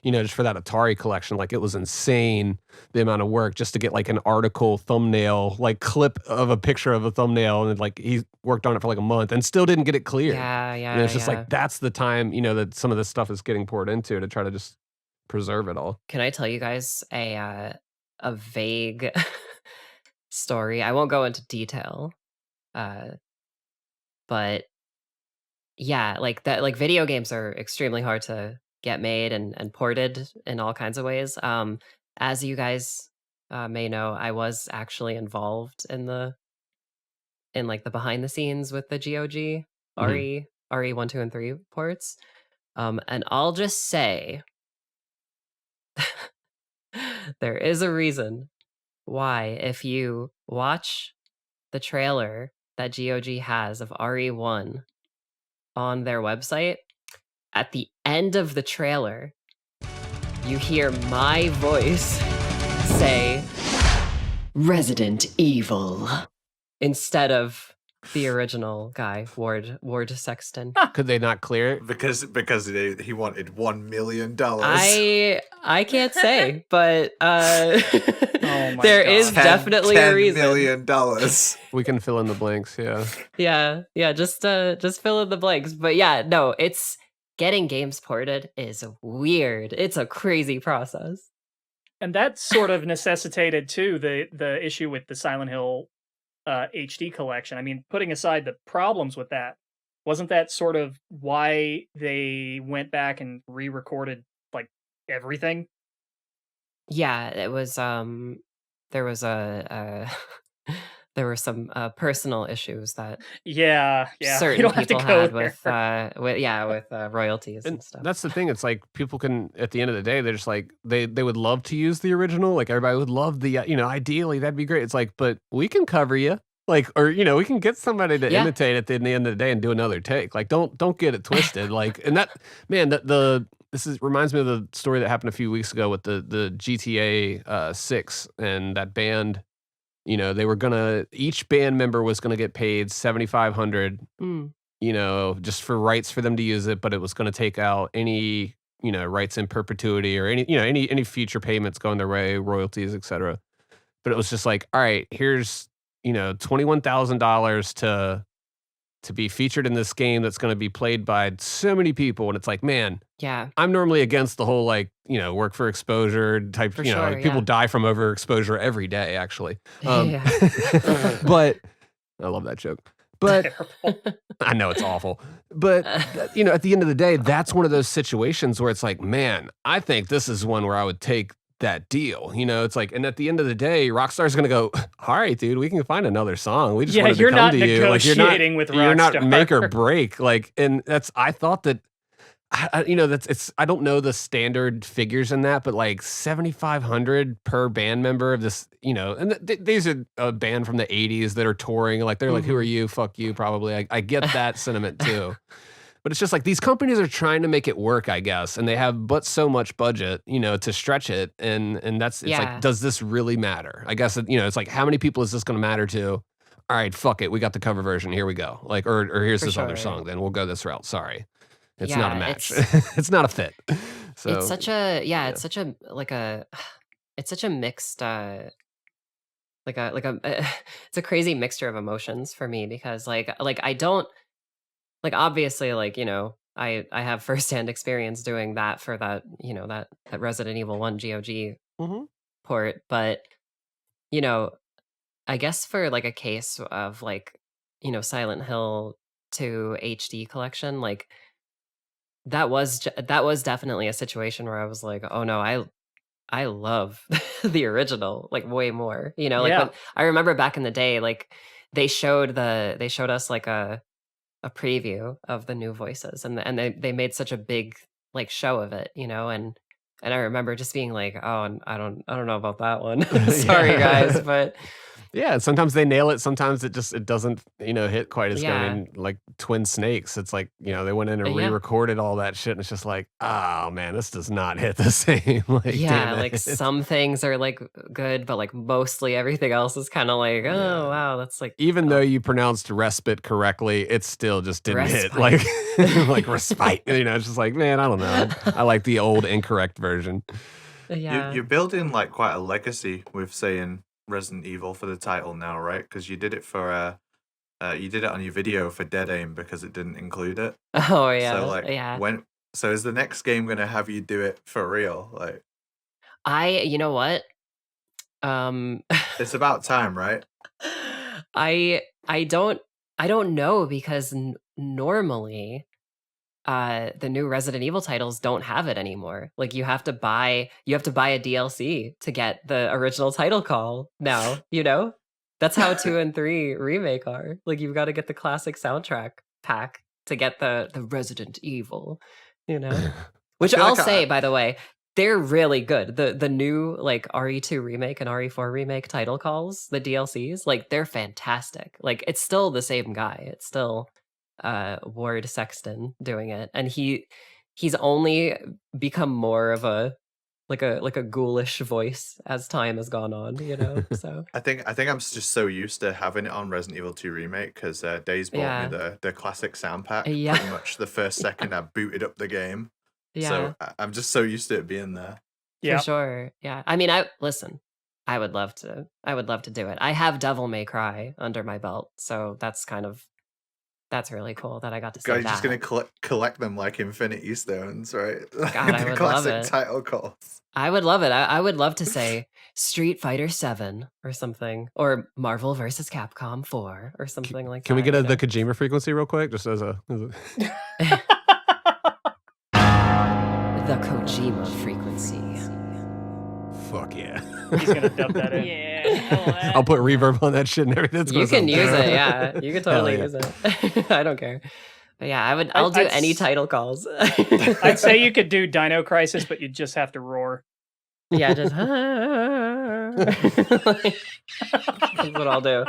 A: just for that Atari collection, like it was insane the amount of work just to get like an article thumbnail, like clip of a picture of a thumbnail. And like he worked on it for like a month and still didn't get it cleared.
B: Yeah.
A: And it's just like, that's the time, that some of this stuff is getting poured into to try to just preserve it all.
B: Can I tell you guys a vague story? I won't go into detail, but yeah, like that, like video games are extremely hard to get made and ported in all kinds of ways. As you guys may know, I was actually involved in like the behind the scenes with the GOG RE 1, 2, and 3 ports. And I'll just say there is a reason why, if you watch the trailer that GOG has of RE1 on their website, at the end of the trailer, you hear my voice say Resident Evil instead of the original guy, Ward Sexton.
A: Could they not clear it?
E: Because he wanted $1 million.
B: I can't say, but
D: my
B: there
D: God.
B: is definitely a reason.
E: $10 million.
A: We can fill in the blanks,
B: Yeah, just fill in the blanks. But yeah, no, it's getting games ported is weird. It's a crazy process.
D: And that sort of necessitated too the issue with the Silent Hill HD collection. I mean, putting aside the problems with that, wasn't that sort of why they went back and re-recorded like everything?
B: Yeah, it was there was there were some personal issues that certain people had with royalties and stuff.
A: That's the thing. It's like people can, at the end of the day, they're just like they would love to use the original. Like everybody would love the ideally that'd be great. It's like, but we can cover you. Like, or we can get somebody to imitate at the end of the day and do another take. Like, don't get it twisted. Like, and that man, reminds me of the story that happened a few weeks ago with the GTA 6 and that band. They were each band member was gonna get paid $7,500, just for rights for them to use it, but it was gonna take out any, rights in perpetuity or any future payments going their way, royalties, etc. But it was just like, all right, here's $21,000 to be featured in this game that's going to be played by so many people. And it's like, man, I'm normally against the whole, work for exposure type, people die from overexposure every day, actually. But I love that joke. But
D: Terrible.
A: I know it's awful. But, you know, at the end of the day, that's one of those situations where it's like, man, I think this is one where I would take that deal. You know, it's like, and at the end of the day, Rockstar's going to go, all right, dude, we can find another song. We just wanted to come to you. Like,
D: negotiating with
A: you're not
D: Rockstar.
A: make or break. Like, and I thought that, you know, I don't know the standard figures in that, but like 7,500 per band member of this, you know, and these are a band from the 80s that are touring. Like, they're like, who are you? Fuck you, probably. I get that sentiment too. But it's just like these companies are trying to make it work, I guess, and they have but so much budget, you know, to stretch it. And it's like, does this really matter? I guess, you know, it's like, how many people is this going to matter to? All right, fuck it. We got the cover version. Here we go. Like, or here's this other song. Then we'll go this route. Sorry. It's not a match. It's not a fit. So
B: it's such a it's such a it's such a mixed it's a crazy mixture of emotions for me because like I don't like obviously like, you know, I have firsthand experience doing that for that, you know, that Resident Evil 1 GOG port, but you know, I guess for like a case of like, you know, Silent Hill 2 HD collection, like that was definitely a situation where I was like, oh no, I love the original like way more, you know, like when I remember back in the day, like they showed us like a preview of the new voices and they made such a big like show of it, you know, and I remember just being like, oh, I don't know about that one. Sorry guys, but
A: yeah, sometimes they nail it. Sometimes it doesn't, you know, hit quite as good. I mean, like Twin Snakes, it's like, you know, they went in and re-recorded all that shit, and it's just like, oh man, this does not hit the same. Like,
B: yeah, like some things are like good, but like mostly everything else is kind of like, oh wow, that's like.
A: Even though you pronounced respite correctly, it still just didn't hit. Like, like respite. You know, it's just like, man, I don't know. I like the old incorrect version.
B: Yeah,
E: You're building like quite a legacy with saying Resident Evil for the title now, right? Because you did it for you did it on your video for Dead Aim because it didn't include it.
B: Oh yeah,
E: So like so is the next game gonna have you do it for real? Like
B: you know what?
E: It's about time, right?
B: I don't know because normally the new Resident Evil titles don't have it anymore. Like you have to buy a DLC to get the original title call now, you know? That's how 2 and 3 remake are. Like you've got to get the classic soundtrack pack to get the Resident Evil, you know? Which I'll say, by the way, they're really good. The new like RE2 remake and RE4 remake title calls, the DLCs, like they're fantastic. Like it's still the same guy. It's still Ward Sexton doing it, and he's only become more of a ghoulish voice as time has gone on, you know. So
E: I think I'm just so used to having it on Resident Evil 2 remake because Days bought me the classic sound pack. Pretty much the first second I booted up the game. So I'm just so used to it being there.
B: For sure. Yeah. I mean, I would love to do it. I have Devil May Cry under my belt, so that's really cool that I got to see that.
E: You're just gonna collect them like Infinity Stones, right?
B: God, I would love it.
E: Title calls.
B: I would love it. I would love to say Street Fighter 7 or something, or Marvel vs. Capcom 4 or something like that.
A: Can we get the Kojima frequency real quick, just as a...
B: The Kojima frequency.
A: Fuck yeah.
D: He's gonna dub that in.
C: Yeah.
A: I'll put reverb on that shit and everything.
B: You can use it, yeah. You can totally use it. I don't care. But yeah, I'll do any title calls.
D: I'd say you could do Dino Crisis, but you'd just have to roar.
B: Yeah, just that's what I'll do.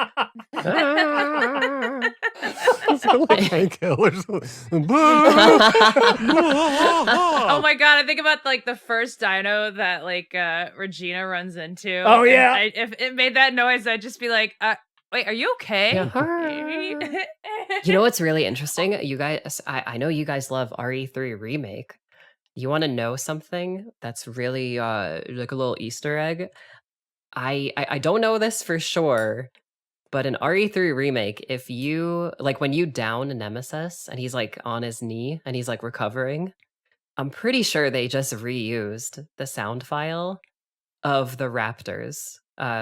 C: Oh my god, I think about like the first dino that like Regina runs into.
D: Oh yeah.
C: If it made that noise, I'd just be like, wait, are you okay?
B: You know what's really interesting? You guys, I know you guys love RE3 Remake. You want to know something that's really like a little Easter egg? I don't know this for sure, but in RE3 Remake, if you like when you down Nemesis and he's like on his knee and he's like recovering, I'm pretty sure they just reused the sound file of the raptors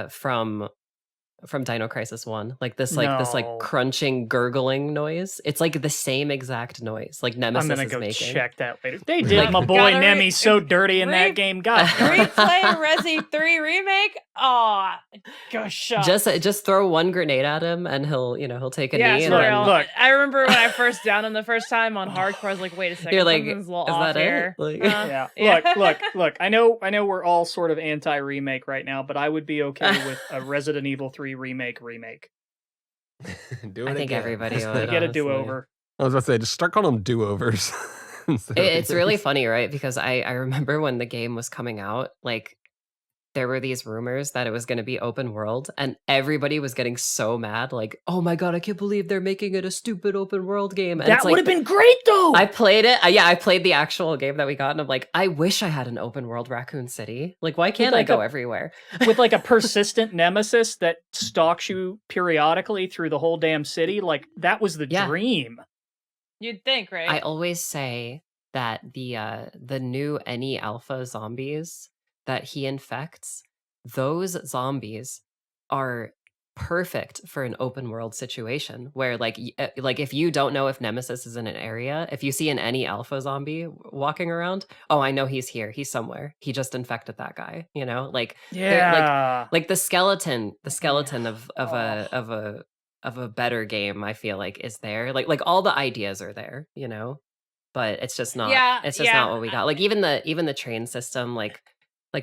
B: from from Dino Crisis 1? Like this crunching, gurgling noise. It's like the same exact noise like Nemesis
D: I'm gonna
B: is
D: go
B: making.
D: check that later. They did my boy Nemi so dirty in that game. God,
C: replay Resi 3 remake. Oh, go shut.
B: Just throw one grenade at him and he'll take a knee. And then...
C: Look, I remember when I first downed him the first time on hardcore. I was like, wait a second,
B: you're like,
C: something's a little
B: is
C: off
B: that
C: here.
B: it? Like...
D: Yeah. Look. I know we're all sort of anti-remake right now, but I would be okay with a Resident Evil 3 remake.
A: Do it
B: I think
A: again.
B: everybody would
D: get a do-over.
A: I was about to say, just start calling them do-overs.
B: It's really funny, right? Because I remember when the game was coming out, like there were these rumors that it was going to be open world, and everybody was getting so mad, like, oh my god, I can't believe they're making it a stupid open world game. And
D: that would have been great though.
B: I played it. I played the actual game that we got, and I'm like, I wish I had an open world Raccoon City. Like, why can't I go everywhere?
D: With like a persistent nemesis that stalks you periodically through the whole damn city. Like, that was the dream.
C: You'd think, right?
B: I always say that the new any alpha zombies that he infects, those zombies are perfect for an open world situation where like if you don't know if Nemesis is in an area, if you see an any alpha zombie walking around, oh, I know he's here, he's somewhere, he just infected that guy, like like the skeleton of a better game, I feel like, is there, like all the ideas are there, but it's just not not what we got. Like even the train system, like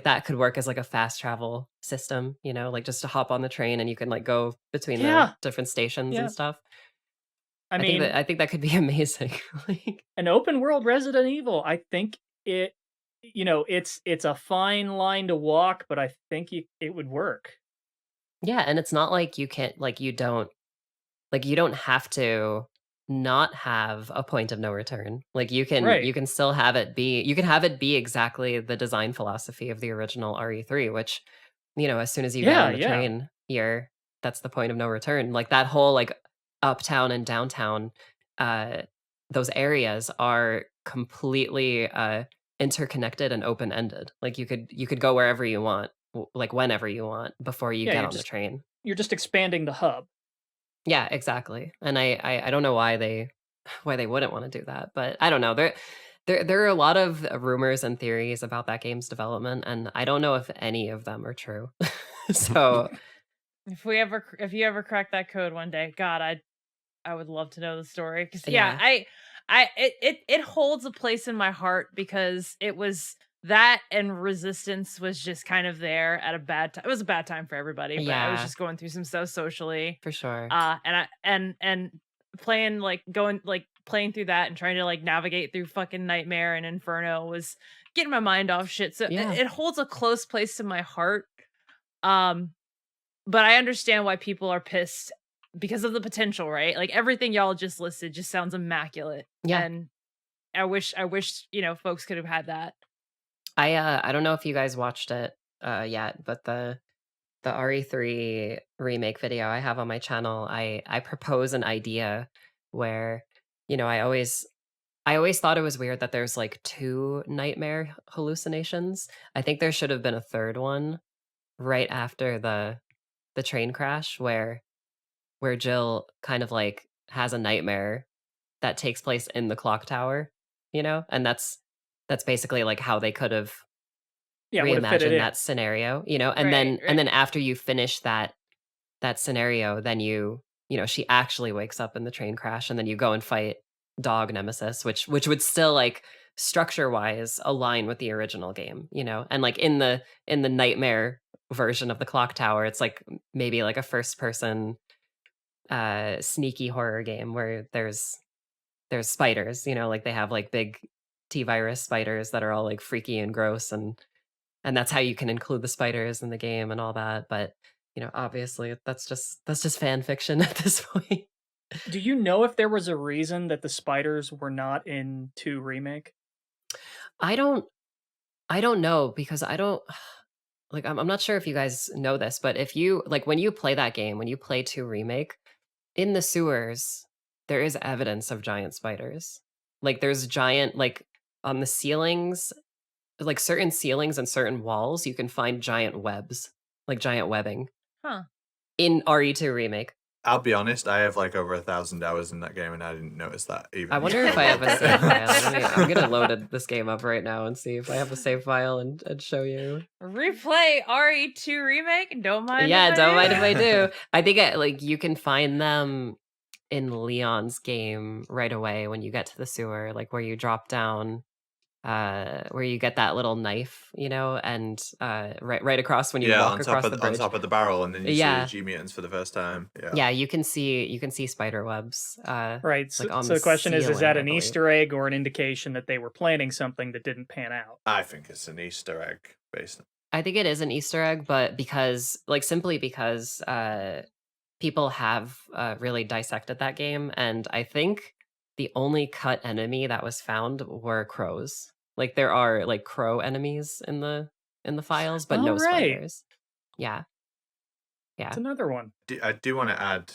B: that could work as like a fast travel system, like just to hop on the train and you can like go between the different stations and stuff. I think that could be amazing. Like
D: an open world Resident Evil, I think it's a fine line to walk, but I think it would work.
B: Yeah, and it's not like you can't, like you don't have to not have a point of no return. Like you can still have it be, exactly the design philosophy of the original RE3, which, as soon as you get on the train here, that's the point of no return. Like that whole like uptown and downtown, those areas are completely interconnected and open-ended. Like you could go wherever you want, like whenever you want, before you get on the train.
D: You're just expanding the hub.
B: Yeah, exactly. And I don't know why they wouldn't want to do that, but I don't know. There are a lot of rumors and theories about that game's development, and I don't know if any of them are true. So
C: if you ever crack that code one day, God, I would love to know the story, because it holds a place in my heart, because it was that, and Resistance was just kind of there at a bad time. It was a bad time for everybody, but I was just going through some stuff socially,
B: for sure.
C: And playing playing through that and trying to like navigate through fucking Nightmare and Inferno was getting my mind off shit. So it holds a close place to my heart. But I understand why people are pissed because of the potential, right? Like everything y'all just listed just sounds immaculate.
B: Yeah.
C: And I wish folks could have had that.
B: I don't know if you guys watched it yet, but the RE3 remake video I have on my channel, I propose an idea where, I always thought it was weird that there's like 2 nightmare hallucinations. I think there should have been a third one right after the train crash where Jill kind of like has a nightmare that takes place in the clock tower, and that's basically like how they could have reimagined that scenario, and then after you finish that scenario, then she actually wakes up in the train crash, and then you go and fight Dog Nemesis, which would still like structure wise align with the original game, and like in the nightmare version of the clock tower, it's like maybe like a first person sneaky horror game where there's spiders, like they have like big T-virus spiders that are all like freaky and gross, and that's how you can include the spiders in the game and all that. But obviously that's just fan fiction at this point.
D: Do you know if there was a reason that the spiders were not in 2 remake?
B: I don't know, because I don't like, I'm not sure if you guys know this, but if you like, when you play that game, when you play 2 remake, in the sewers there is evidence of giant spiders. Like there's giant, like on the ceilings, like certain ceilings and certain walls, you can find giant webs, like giant webbing.
C: Huh.
B: in RE2 Remake.
E: I'll be honest, I have like over 1,000 hours in that game, and I didn't notice that even.
B: I wonder if I have a save file. I'm gonna load this game up right now and see if I have a save file and show you.
C: Replay RE2 Remake. Don't mind.
B: Yeah,
C: if
B: don't mind if
C: do.
B: I do. I think like you can find them in Leon's game right away when you get to the sewer, like where you drop down, where you get that little knife, you know, and right across when you walk across the bridge.
E: on top of the barrel, and then you see the G mutants for the first time.
B: Yeah, you can see spider webs.
D: Right. So,
B: like
D: so the question is
B: ceiling,
D: that
B: I
D: an
B: believe.
D: Easter egg or an indication that they were planning something that didn't pan out?
E: I think it's an Easter egg, based.
B: I think it is an Easter egg, but simply because people have really dissected that game, and I think the only cut enemy that was found were crows. Like there are like crow enemies in the files, but no spiders. Yeah.
D: It's another one.
E: I do want to add,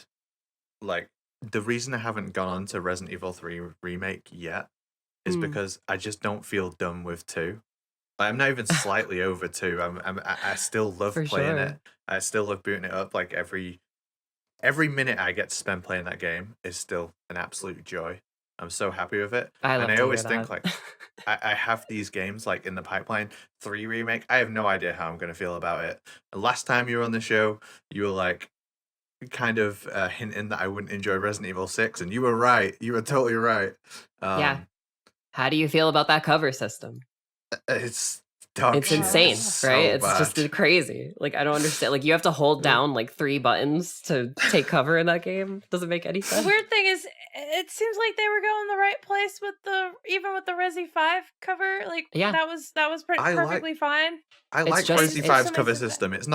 E: like, the reason I haven't gone on to Resident Evil 3 Remake yet is because I just don't feel done with 2. Like, I'm not even slightly over 2. I still love playing it. I still love booting it up. Like every minute I get to spend playing that game is still an absolute joy. I'm so happy with it. I always think like I have these games like in the pipeline. 3 Remake, I have no idea how I'm going to feel about it. Last time you were on the show, you were like kind of hinting that I wouldn't enjoy Resident Evil 6, and you were right. You were totally right.
B: Yeah. How do you feel about that cover system?
E: It's dog
B: It's
E: shit.
B: insane,
E: It's
B: right?
E: so
B: It's
E: bad.
B: just crazy. Like I don't understand. Like you have to hold down like 3 buttons to take cover in that game. Doesn't make any
C: The
B: sense.
C: weird thing is, it seems like they were going the right place with even with the Resi 5 cover. Like that was perfectly fine.
E: I like Resi 5's cover system. It's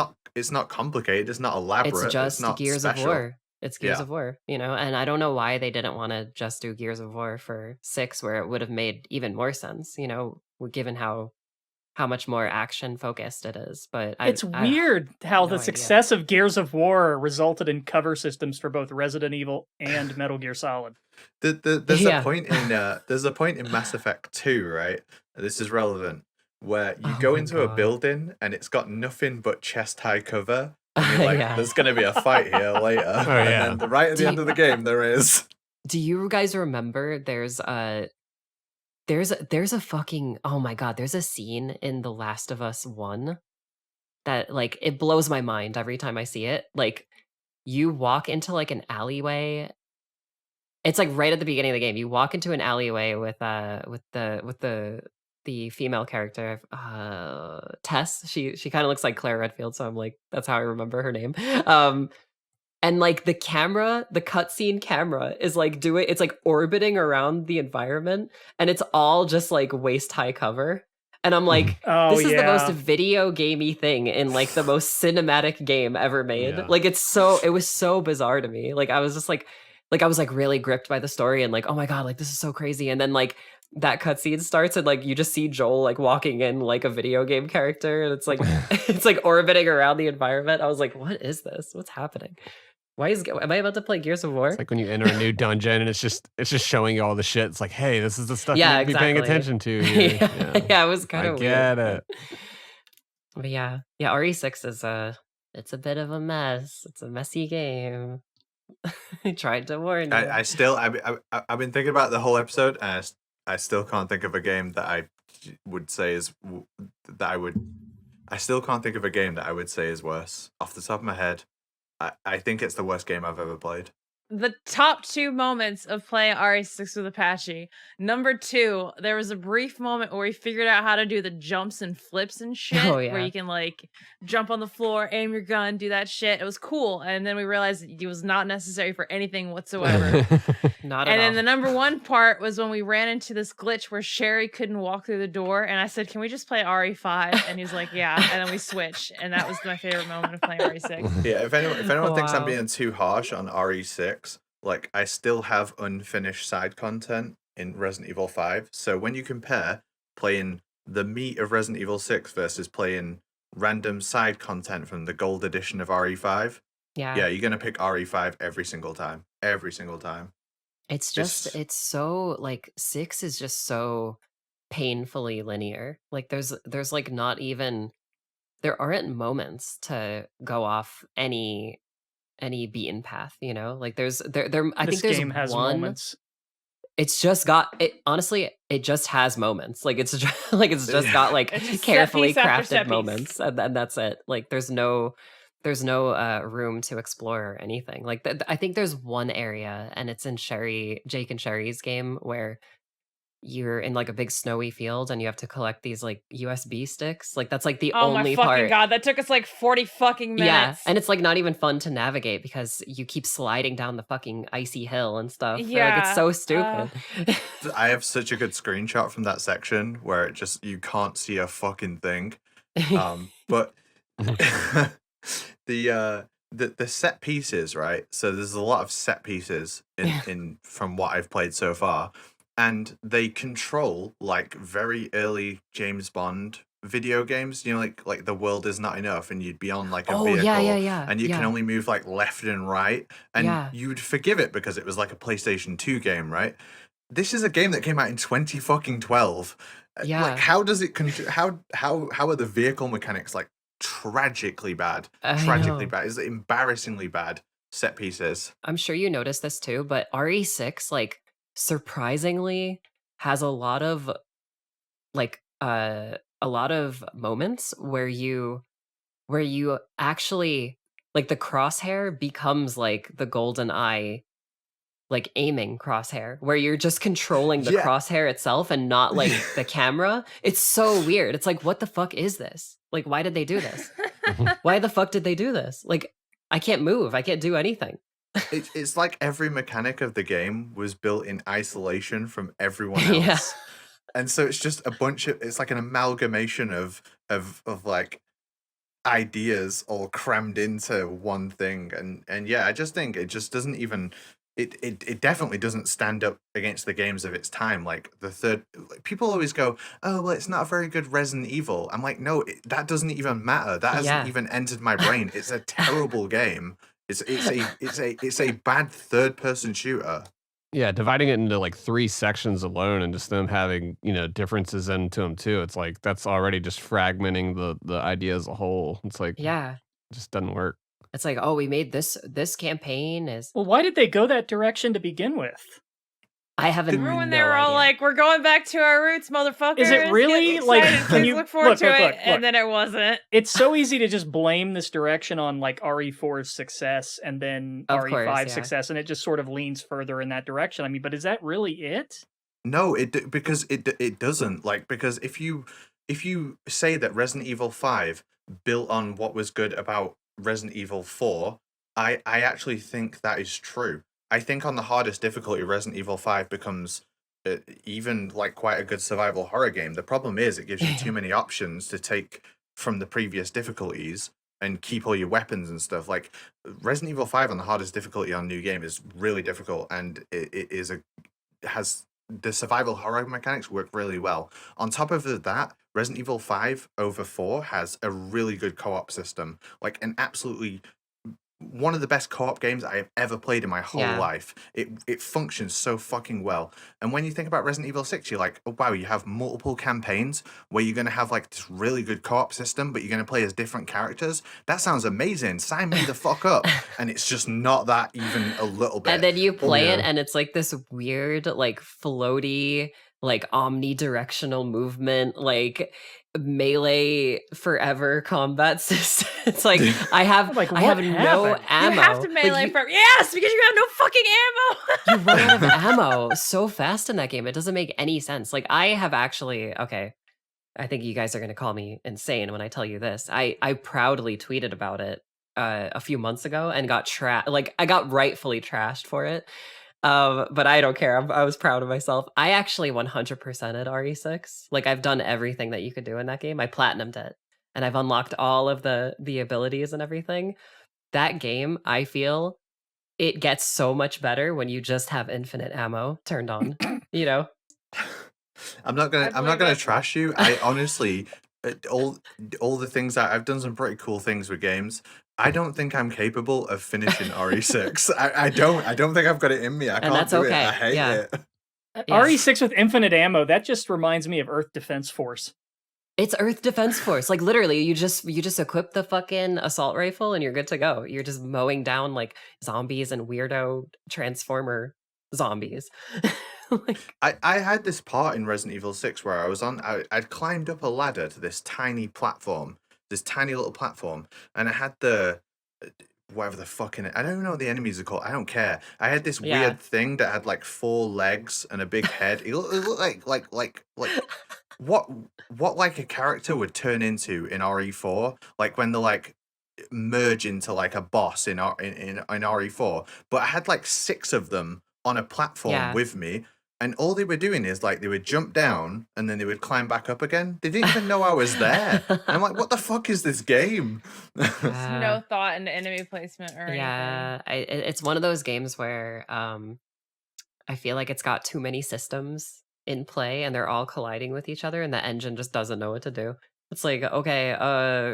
E: not complicated. It's not elaborate.
B: It's just
E: not
B: Gears
E: special.
B: of War. It's Gears of War, you know, and I don't know why they didn't want to just do Gears of War for 6, where it would have made even more sense, you know, given how much more action focused it is. But
D: it's weird how the success of Gears of War resulted in cover systems for both Resident Evil and Metal Gear Solid.
E: There's a point in Mass Effect 2, right? This is relevant, where you go into a building and it's got nothing but chest high cover. And you're like, there's going to be a fight here later. And then right at the end of the game, there is.
B: Do you guys remember there's a fucking, oh my god, there's a scene in The Last of Us 1 that like it blows my mind every time I see it. Like you walk into like an alleyway. It's like right at the beginning of the game. You walk into an alleyway with the female character, Tess. She kind of looks like Claire Redfield, so I'm like, that's how I remember her name. And like the cutscene camera is like it's like orbiting around the environment, and it's all just like waist high cover. And I'm like, this is the most video gamey thing in like the most cinematic game ever made.
A: Yeah.
B: Like it was so bizarre to me. Like I was just like I was like really gripped by the story and like, oh my god, like this is so crazy. And then like that cutscene starts and like you just see Joel like walking in like a video game character, and it's like it's like orbiting around the environment. I was like, what is this? What's happening? Am I about to play Gears of War?
A: It's like when you enter a new dungeon and it's just showing you all the shit. It's like, hey, this is the stuff you need to be paying attention to.
B: Yeah, it was kind of weird.
A: I get it.
B: But yeah, RE6 is it's a bit of a mess. It's a messy game. I tried to warn you.
E: I've been thinking about the whole episode, and I still can't think of a game that I would say is I still can't think of a game that I would say is worse off the top of my head. I think it's the worst game I've ever played.
C: The top 2 moments of playing RE6 with Apache. Number 2, there was a brief moment where we figured out how to do the jumps and flips and shit. Where you can like jump on the floor, aim your gun, do that shit. It was cool. And then we realized it was not necessary for anything whatsoever.
B: Not at all.
C: And then the number 1 part was when we ran into this glitch where Sherry couldn't walk through the door. And I said, can we just play RE5? And he's like, yeah. And then we switched. And that was my favorite moment of playing RE6.
E: Yeah, if anyone thinks I'm being too harsh on RE6, like I still have unfinished side content in Resident Evil 5. So when you compare playing the meat of Resident Evil 6 versus playing random side content from the gold edition of RE5, yeah, you're gonna pick RE5 every single time. Every single time.
B: It's just it's so like 6 is just so painfully linear. Like there's like not even, there aren't moments to go off any any beaten path, you know? Like there's there I
D: This
B: think there's
D: game has
B: one
D: moments.
B: it's just got it honestly, it just has moments. Like it's just, like it's just got like
C: It's just set
B: carefully
C: piece after set
B: crafted
C: piece.
B: moments and that's it. Like there's no room to explore or anything. Like I think there's one area and it's in Jake and Sherry's game where you're in like a big snowy field and you have to collect these like USB sticks. Like that's like the
C: Oh my
B: only
C: fucking
B: part.
C: god, that took us like 40 fucking minutes.
B: Yeah, and it's like not even fun to navigate because you keep sliding down the fucking icy hill and stuff. Like it's so stupid.
E: I have such a good screenshot from that section where it just you can't see a fucking thing. But the set pieces, right? So there's a lot of set pieces in from what I've played so far, and they control like very early James Bond video games. You know, like the world is not enough, and you'd be on like a vehicle,
B: yeah,
E: and you can only move like left and right, and you'd forgive it because it was like a PlayStation 2 game, right? This is a game that came out in 2012.
B: Yeah.
E: Like, how does it? How are the vehicle mechanics like tragically bad? Tragically bad. Is it embarrassingly bad set pieces?
B: I'm sure you noticed this too, but RE6 like surprisingly has a lot of like a lot of moments where you actually like the crosshair becomes like the golden eye like aiming crosshair where you're just controlling the crosshair itself and not like the camera. It's so weird. It's like, what the fuck is this? Like, why did they do this? Why the fuck did they do this? Like, I can't move. I can't do anything.
E: It's like every mechanic of the game was built in isolation from everyone else. And so it's just a bunch of, it's like an amalgamation of like ideas all crammed into one thing. And yeah, I just think it just doesn't even, it definitely doesn't stand up against the games of its time. Like people always go, oh, well, it's not a very good Resident Evil. I'm like, no, that doesn't even matter. That hasn't even entered my brain. It's a terrible game. It's a bad third-person shooter.
A: Yeah, dividing it into like 3 sections alone and just them having, you know, differences into them too. It's like that's already just fragmenting the idea as a whole. It's like it just doesn't work.
B: It's like, oh, we made this campaign is
D: Well, why did they go that direction to begin with?
B: I haven't.
C: Remember when they were all like, "We're going back to our roots, motherfuckers"?
D: Is it really like? Can you
C: look forward to it? And then it wasn't.
D: It's so easy to just blame this direction on like RE4's success and then RE5's success, and it just sort of leans further in that direction. I mean, but is that really it?
E: No, because it doesn't. Like, because if you say that Resident Evil 5 built on what was good about Resident Evil 4, I actually think that is true. I think on the hardest difficulty, Resident Evil 5 becomes even like quite a good survival horror game. The problem is it gives you too many options to take from the previous difficulties and keep all your weapons and stuff. Like Resident Evil 5 on the hardest difficulty on New Game is really difficult, and it has the survival horror mechanics work really well. On top of that, Resident Evil 5 over 4 has a really good co-op system, like an absolutely one of the best co-op games I have ever played in my whole life. It functions so fucking well. And when you think about Resident Evil 6, you're like, oh wow, you have multiple campaigns where you're going to have like this really good co-op system, but you're going to play as different characters. That sounds amazing. Sign me the fuck up. And it's just not that even a little bit.
B: And then you play it and it's like this weird, like floaty, like omnidirectional movement, like melee forever combat system. It's like I have no ammo.
C: You have to melee forever. Yes, because you have no fucking ammo.
B: You run out of ammo so fast in that game. It doesn't make any sense. Like I have actually I think you guys are gonna call me insane when I tell you this. I proudly tweeted about it a few months ago and got I got rightfully trashed for it. But I don't care. I was proud of myself. I actually 100%ed RE6. Like I've done everything that you could do in that game. I platinumed it and I've unlocked all of the abilities and everything. That game, I feel it gets so much better when you just have infinite ammo turned on, you know?
E: I'm not gonna trash you. I honestly, all the things that I've done some pretty cool things with games. I don't think I'm capable of finishing RE6. I don't think I've got it in me. I can't do it. I hate it.
D: RE6 with infinite ammo, that just reminds me of Earth Defense Force.
B: It's Earth Defense Force. Like literally, you just equip the fucking assault rifle and you're good to go. You're just mowing down like zombies and weirdo transformer zombies.
E: Like, I had this part in Resident Evil 6 where I'd climbed up a ladder to this tiny platform, this tiny little platform, and I had the whatever the fucking I don't even know what the enemies are called. I don't care. I had this weird thing that had like 4 legs and a big head. It looked like what like a character would turn into in RE4, like when they like merge into like a boss in RE4. But I had like 6 of them on a platform with me. And all they were doing is like they would jump down and then they would climb back up again. They didn't even know I was there. And I'm like, what the fuck is this game?
C: No thought into enemy placement or anything.
B: It's one of those games where I feel like it's got too many systems in play and they're all colliding with each other and the engine just doesn't know what to do. It's like, okay,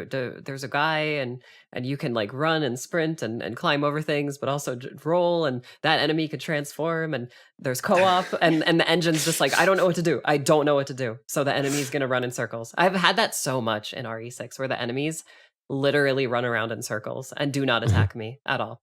B: there's a guy and you can like run and sprint and climb over things, but also roll, and that enemy could transform, and there's co-op and the engine's just like, I don't know what to do. I don't know what to do. So the enemy's gonna run in circles. I've had that so much in RE6 where the enemies literally run around in circles and do not attack me at all.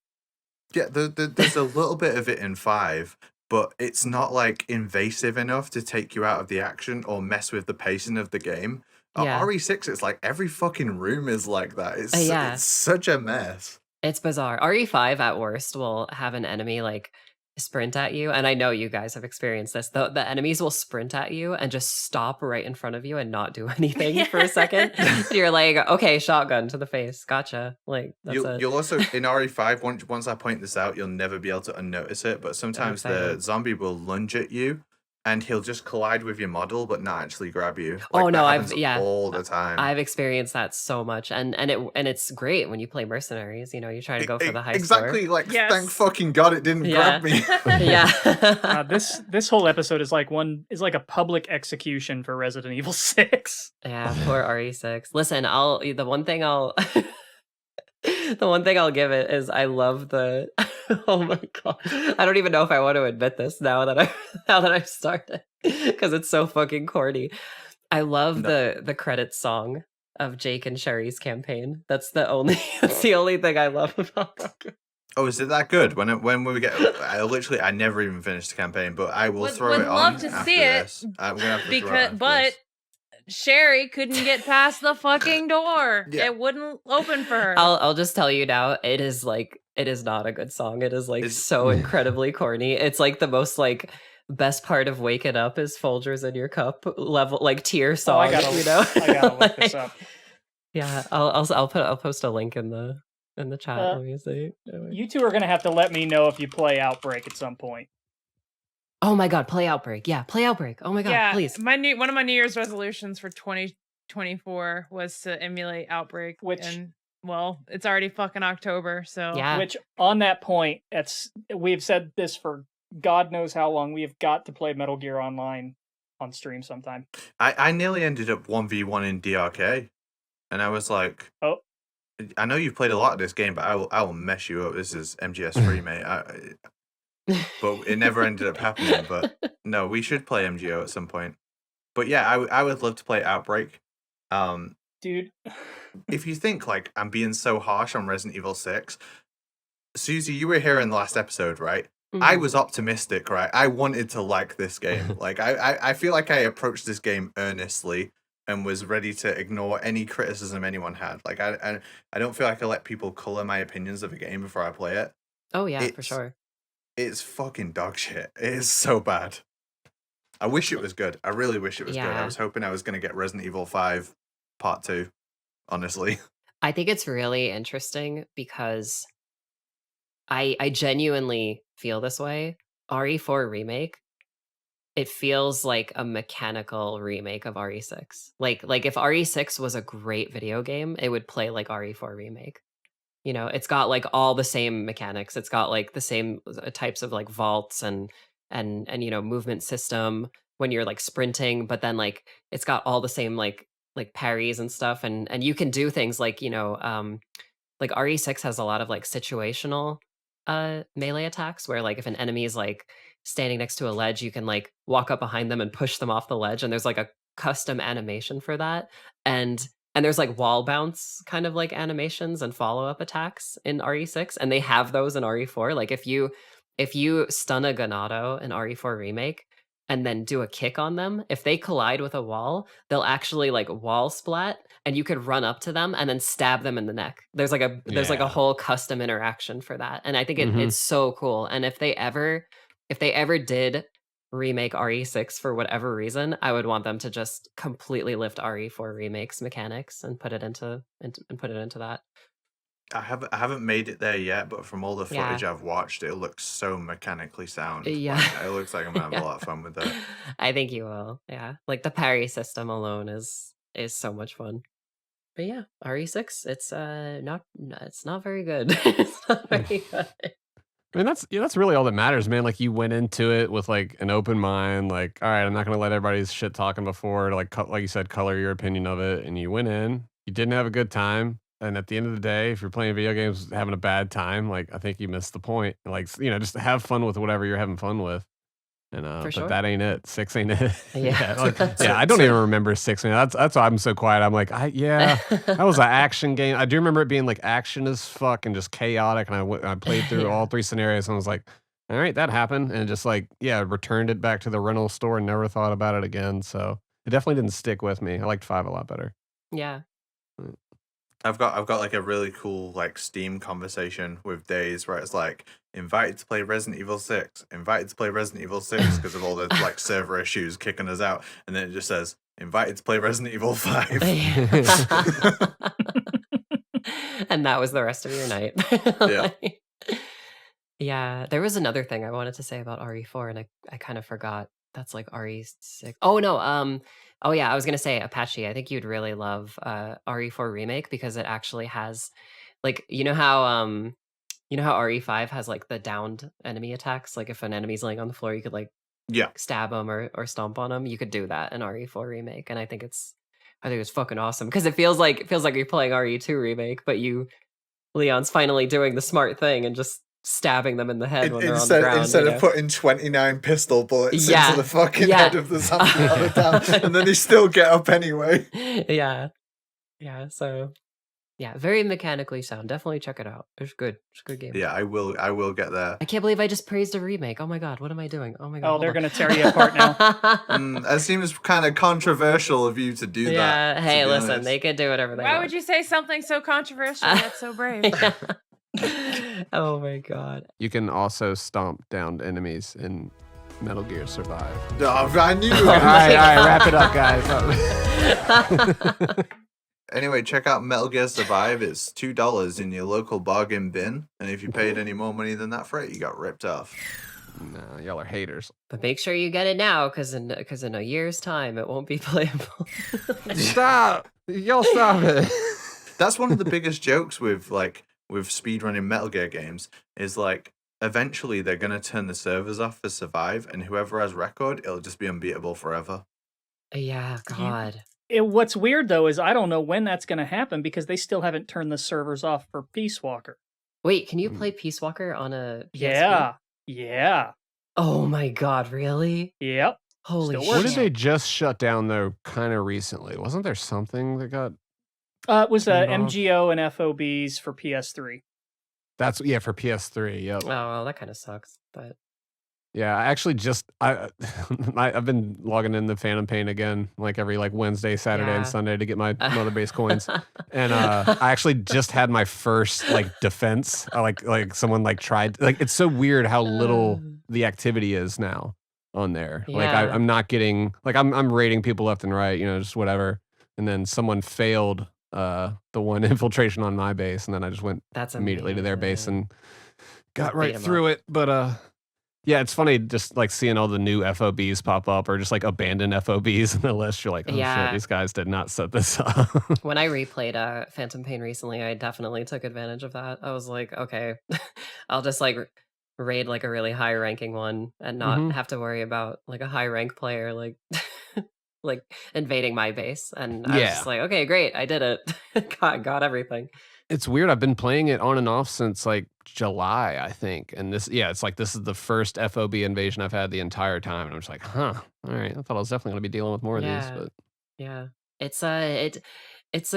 E: Yeah, there's a little bit of it in 5, but it's not like invasive enough to take you out of the action or mess with the pacing of the game. RE6, it's like every fucking room is like that. It's such a mess.
B: It's bizarre. RE5 at worst will have an enemy like sprint at you, and I know you guys have experienced this. The enemies will sprint at you and just stop right in front of you and not do anything for a second. You're like, okay, shotgun to the face, gotcha. Like
E: you'll also in RE5 once I point this out, you'll never be able to unnotice it. But sometimes the zombie will lunge at you. And he'll just collide with your model, but not actually grab you. Like, all the time.
B: I've experienced that so much, and it's great when you play mercenaries. You know, you try to go for the high
E: exactly.
B: score.
E: Like, thank fucking God it didn't grab me.
D: This whole episode is like a public execution for Resident Evil 6.
B: Yeah, poor RE6. Listen, the one thing I'll give it is I love the oh my God, I don't even know if I want to admit this now that I've started because it's so fucking corny. I love the credits song of Jake and Sherry's campaign. That's the only thing I love about that.
E: Oh, is it that good? When we get, I never even finished the campaign, but I will throw it on. Would love to see it. I'm gonna have to throw it
C: but Sherry couldn't get past the fucking door. It wouldn't open for her.
B: I'll just tell you now, it is not a good song. It is like so incredibly corny. It's like the most like best part of Waking Up is Folgers in Your Cup level, like tier song.
D: I gotta look this up.
B: Yeah, I'll post a link in the chat. Let me see.
D: You two are gonna have to let me know if you play Outbreak at some point.
B: Oh my God, play Outbreak. Yeah, play Outbreak. Oh my God, please.
C: One of my New Year's resolutions for 2024 was to emulate Outbreak. It's already fucking October, so.
B: Yeah.
D: Which, on that point, we've said this for God knows how long. We have got to play Metal Gear Online on stream sometime.
E: I nearly ended up 1v1 in DRK, and I was like,
D: oh.
E: I know you've played a lot of this game, but I will mess you up. This is MGS free, mate. But it never ended up happening. But no, we should play MGO at some point. But yeah, I would love to play Outbreak.
D: Dude,
E: if you think like I'm being so harsh on Resident Evil 6, Suzi, you were here in the last episode, right? Mm-hmm. I was optimistic, right? I wanted to like this game. Like I feel like I approached this game earnestly and was ready to ignore any criticism anyone had. Like I don't feel like I let people color my opinions of a game before I play it.
B: Oh yeah, for sure.
E: It's fucking dog shit. It is so bad. I wish it was good. I really wish it was good. I was hoping I was going to get Resident Evil 5 Part 2, honestly.
B: I think it's really interesting because I genuinely feel this way. RE4 Remake, it feels like a mechanical remake of RE6. Like if RE6 was a great video game, it would play like RE4 Remake. You know, it's got like all the same mechanics. It's got like the same types of like vaults and you know, movement system when you're like sprinting, but then like it's got all the same like parries and stuff, and you can do things like, you know, like RE6 has a lot of like situational melee attacks where like if an enemy is like standing next to a ledge, you can like walk up behind them and push them off the ledge, and there's like custom animation for that, and there's like wall bounce kind of like animations and follow-up attacks in RE6, and they have those in RE4. Like if you stun a Ganado in RE4 Remake and then do a kick on them, if they collide with a wall, they'll actually like wall splat, and you could run up to them and then stab them in the neck. There's like a whole custom interaction for that, and I think it's so cool. And if they ever did remake RE6 for whatever reason, I would want them to just completely lift RE4 Remake's mechanics and put it into that.
E: I haven't made it there yet, but from all the footage I've watched, it looks so mechanically sound.
B: Yeah.
E: Like, it looks like I'm gonna have a lot of fun with it.
B: I think you will. Yeah. Like the parry system alone is so much fun. But yeah, RE6, it's not very good. It's not very good.
A: I mean, that's really all that matters, man. Like you went into it with like an open mind, like, all right, I'm not gonna let everybody's shit talking before, like you said, color your opinion of it, and you went in, you didn't have a good time, and at the end of the day, if you're playing video games having a bad time, like I think you missed the point. Like, just have fun with whatever you're having fun with. And but
B: sure.
A: that ain't it. 6 ain't it.
B: Yeah.
A: I don't even remember 6. Man, that's why I'm so quiet. I'm like, that was an action game. I do remember it being like action as fuck and just chaotic. And I played through all 3 scenarios and I was like, all right, that happened, and just like returned it back to the rental store and never thought about it again. So it definitely didn't stick with me. I liked 5 a lot better.
B: Yeah.
E: I've got like a really cool like Steam conversation with Days where it's like invited to play Resident Evil 6, invited to play Resident Evil 6 because of all the like server issues kicking us out, and then it just says invited to play Resident Evil 5.
B: And that was the rest of your night.
E: Yeah.
B: Yeah, there was another thing I wanted to say about RE4 and I kind of forgot. That's like RE6. Oh no, oh yeah, I was gonna say Apache. I think you'd really love RE4 Remake because it actually has like you know how RE5 has like the downed enemy attacks. Like if an enemy's laying on the floor, you could like stab them or stomp on them. You could do that in RE4 Remake, and I think it's fucking awesome because it feels like you're playing RE2 Remake, but Leon's finally doing the smart thing and just stabbing them in the head when they're on the ground.
E: Instead of putting 29 pistol bullets into the fucking head of the zombie all the time, and then they still get up anyway.
B: Yeah. So, yeah, very mechanically sound. Definitely check it out. It's good. It's a good game.
E: Yeah, I will get there.
B: I can't believe I just praised a remake. Oh my god, what am I doing? Oh my god.
D: Oh, they're gonna tear you apart now.
E: That seems kind of controversial of you to do that.
B: Yeah. Hey, listen, they can do whatever they want.
C: Why would you say something so controversial? That's so brave.
B: Oh my god.
A: You can also stomp down enemies in Metal Gear Survive.
E: Oh, I knew.
A: All right, wrap it up, guys.
E: Anyway, check out Metal Gear Survive. It's $2 in your local bargain bin, and if you paid any more money than that for it, you got ripped off.
A: No, y'all are haters.
B: But make sure you get it now, because in a year's time, it won't be playable.
A: Stop! Y'all stop it.
E: That's one of the biggest jokes with speedrunning Metal Gear games is like eventually they're gonna turn the servers off for Survive, and whoever has record, it'll just be unbeatable forever.
B: Yeah, God.
D: What's weird though is I don't know when that's gonna happen because they still haven't turned the servers off for Peace Walker.
B: Wait, can you play Peace Walker on a PSP?
D: Yeah.
B: Oh my god, really?
D: Yep.
B: Holy shit.
A: What did they just shut down though kind of recently? Wasn't there something that got
D: it was MGO and FOBs for PS3.
A: That's for PS3. Yep.
B: Oh, well, that kind of sucks, but
A: yeah, I actually I've been logging in the Phantom Pain again, like every Wednesday, Saturday, and Sunday to get my Mother Base coins, and I actually just had my first defense. Like someone tried. It's so weird how little the activity is now on there.
B: Yeah.
A: I'm not getting I'm raiding people left and right, just whatever, and then someone failed the one infiltration on my base, and then I just went immediately to their base and got right through it. But yeah, it's funny just seeing all the new FOBs pop up or just abandoned FOBs in the list. You're like, oh shit, these guys did not set this up.
B: When I replayed Phantom Pain recently, I definitely took advantage of that. I was like, okay, I'll just raid a really high ranking one and not have to worry about a high rank player invading my base. And I was just like, okay, great, I did it. got everything.
A: It's weird. I've been playing it on and off since like July, I think. And it's like this is the first FOB invasion I've had the entire time. And I'm just like, huh, all right. I thought I was definitely gonna be dealing with more of these, but
B: Yeah. It's a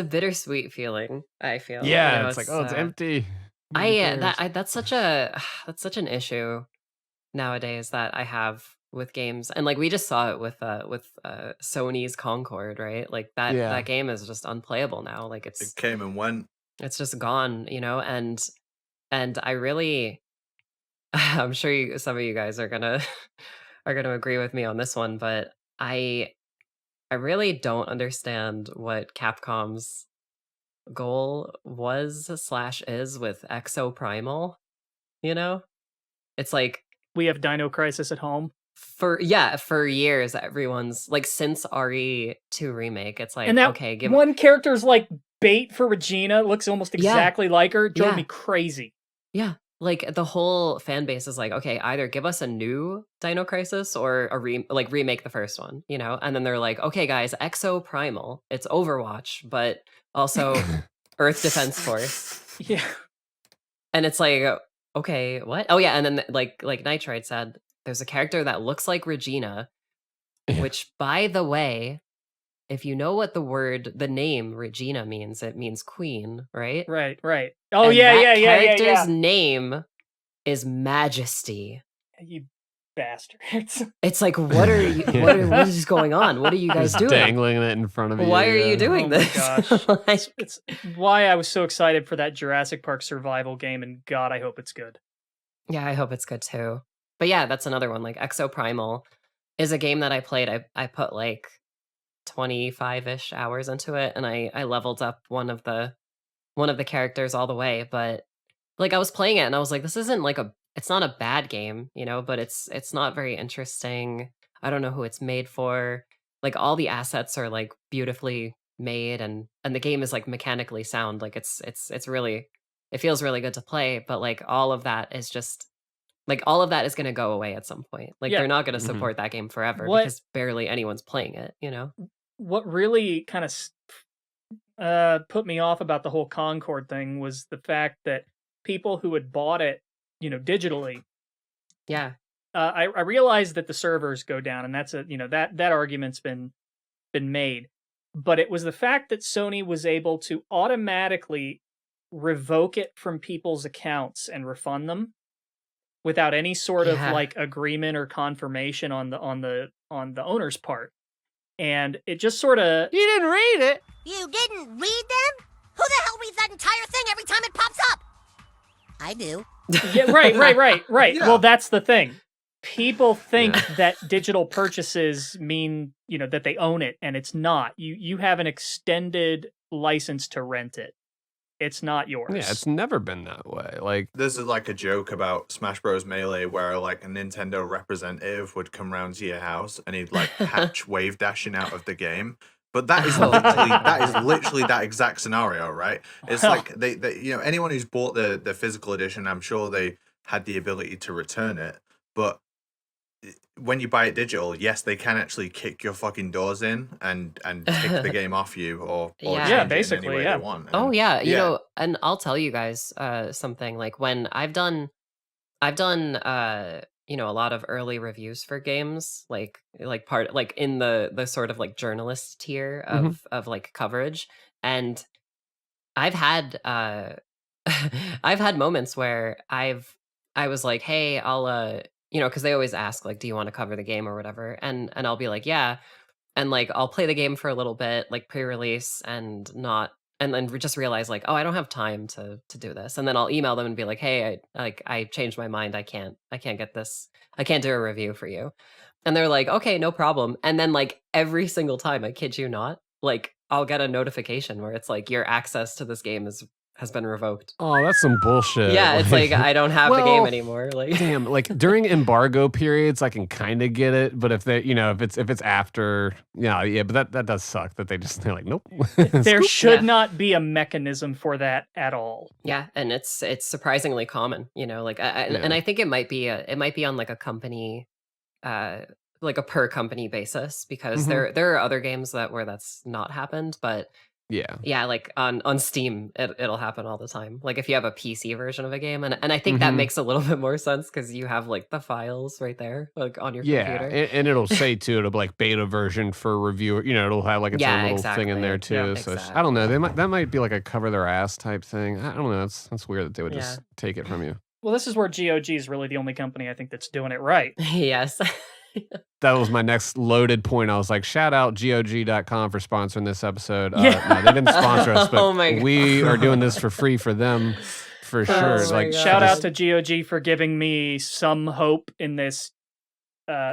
B: bittersweet feeling, I feel.
A: yeah, it's like, oh, it's empty.
B: That's such an issue nowadays that I have with games. And like we just saw it with Sony's Concord, right? Like that game is just unplayable now. Like
E: it came and went.
B: It's just gone, and I really I'm sure some of you guys are gonna agree with me on this one, but I really don't understand what Capcom's goal was/is with Exoprimal. It's like
D: we have Dino Crisis at home.
B: For years, everyone's like since RE2 Remake, it's like,
D: and that
B: okay,
D: one character's like bait for Regina, looks almost exactly like her. Drove me crazy.
B: Yeah. Like the whole fan base is like, okay, either give us a new Dino Crisis or remake the first one, And then they're like, okay, guys, Exoprimal, it's Overwatch, but also Earth Defense Force.
D: Yeah.
B: And it's like, okay, what? Oh yeah, and then like Nitroid said, there's a character that looks like Regina, which, by the way, if you know what the name Regina means, it means queen, right?
D: Right. Oh, and yeah.
B: Character's name is Majesty.
D: You bastards.
B: It's like, what are you? What is going on? What are you guys doing?
A: Dangling it in front of you.
B: Why are you doing this?
D: My gosh. It's why I was so excited for that Jurassic Park survival game, and God, I hope it's good.
B: Yeah, I hope it's good too. But yeah, that's another one. Like Exoprimal is a game that I played. I put like 25-ish hours into it, and I leveled up one of the characters all the way. But like I was playing it, and I was like, this isn't like it's not a bad game, but it's not very interesting. I don't know who it's made for. Like all the assets are like beautifully made, and the game is like mechanically sound. Like it's really, it feels really good to play. But like all of that is just. Like, all of that is going to go away at some point. Like, they're not going to support that game forever because barely anyone's playing it,
D: What really kind of put me off about the whole Concord thing was the fact that people who had bought it, digitally.
B: Yeah.
D: I realized that the servers go down, and that's that argument's been made. But it was the fact that Sony was able to automatically revoke it from people's accounts and refund them without any sort of like agreement or confirmation on the owner's part. And it just sort of...
A: You didn't read it!
J: You didn't read them? Who the hell reads that entire thing every time it pops up? I do.
D: Yeah, right. Yeah. Well, that's the thing. People think that digital purchases mean, that they own it, and it's not. You have an extended license to rent it. It's not yours.
A: Yeah, it's never been that way. Like,
E: this is like a joke about Smash Bros. Melee where like a Nintendo representative would come round to your house and he'd like patch wave dashing out of the game. But that is literally that exact scenario, right? It's like they anyone who's bought the physical edition, I'm sure they had the ability to return it. But when you buy it digital, yes, they can actually kick your fucking doors in and take the game off you or
D: basically,
E: any way they want. And,
B: oh yeah, and I'll tell you guys something. Like when I've done a lot of early reviews for games, like part like in the sort of like journalist tier of like coverage, and I've had I've had moments where I was like, hey, I'll because they always ask, like, do you want to cover the game or whatever? And I'll be like, yeah. And, like, I'll play the game for a little bit, like, pre-release and then just realize, like, oh, I don't have time to do this. And then I'll email them and be like, hey, I changed my mind. I can't get this. I can't do a review for you. And they're like, okay, no problem. And then, like, every single time, I kid you not, like, I'll get a notification where it's like, your access to this game has been revoked.
A: Oh, that's some bullshit.
B: Yeah, it's like I don't have the game anymore. Like,
A: damn, like during embargo periods, I can kind of get it, but if they, if it's after, but that does suck that they're like, nope.
D: There should not be a mechanism for that at all.
B: Yeah, and it's surprisingly common. Like, and I think it might be on like a company, like a per company basis because there are other games where that's not happened, but Yeah, like on Steam, it'll happen all the time. Like if you have a PC version of a game, and I think that makes a little bit more sense because you have like the files right there, like on your computer.
A: And it'll say too, it'll be like beta version for reviewer. It'll have like its own little thing in there too. So I don't know. That might be like a cover their ass type thing. I don't know. That's weird that they would just take it from you.
D: Well, this is where GOG is really the only company I think that's doing it right.
B: Yes.
A: That was my next loaded point. I was like, shout out GOG.com for sponsoring this episode. No, they didn't sponsor us, but we are doing this for free for them for sure. Like,
D: shout out to GOG for giving me some hope in this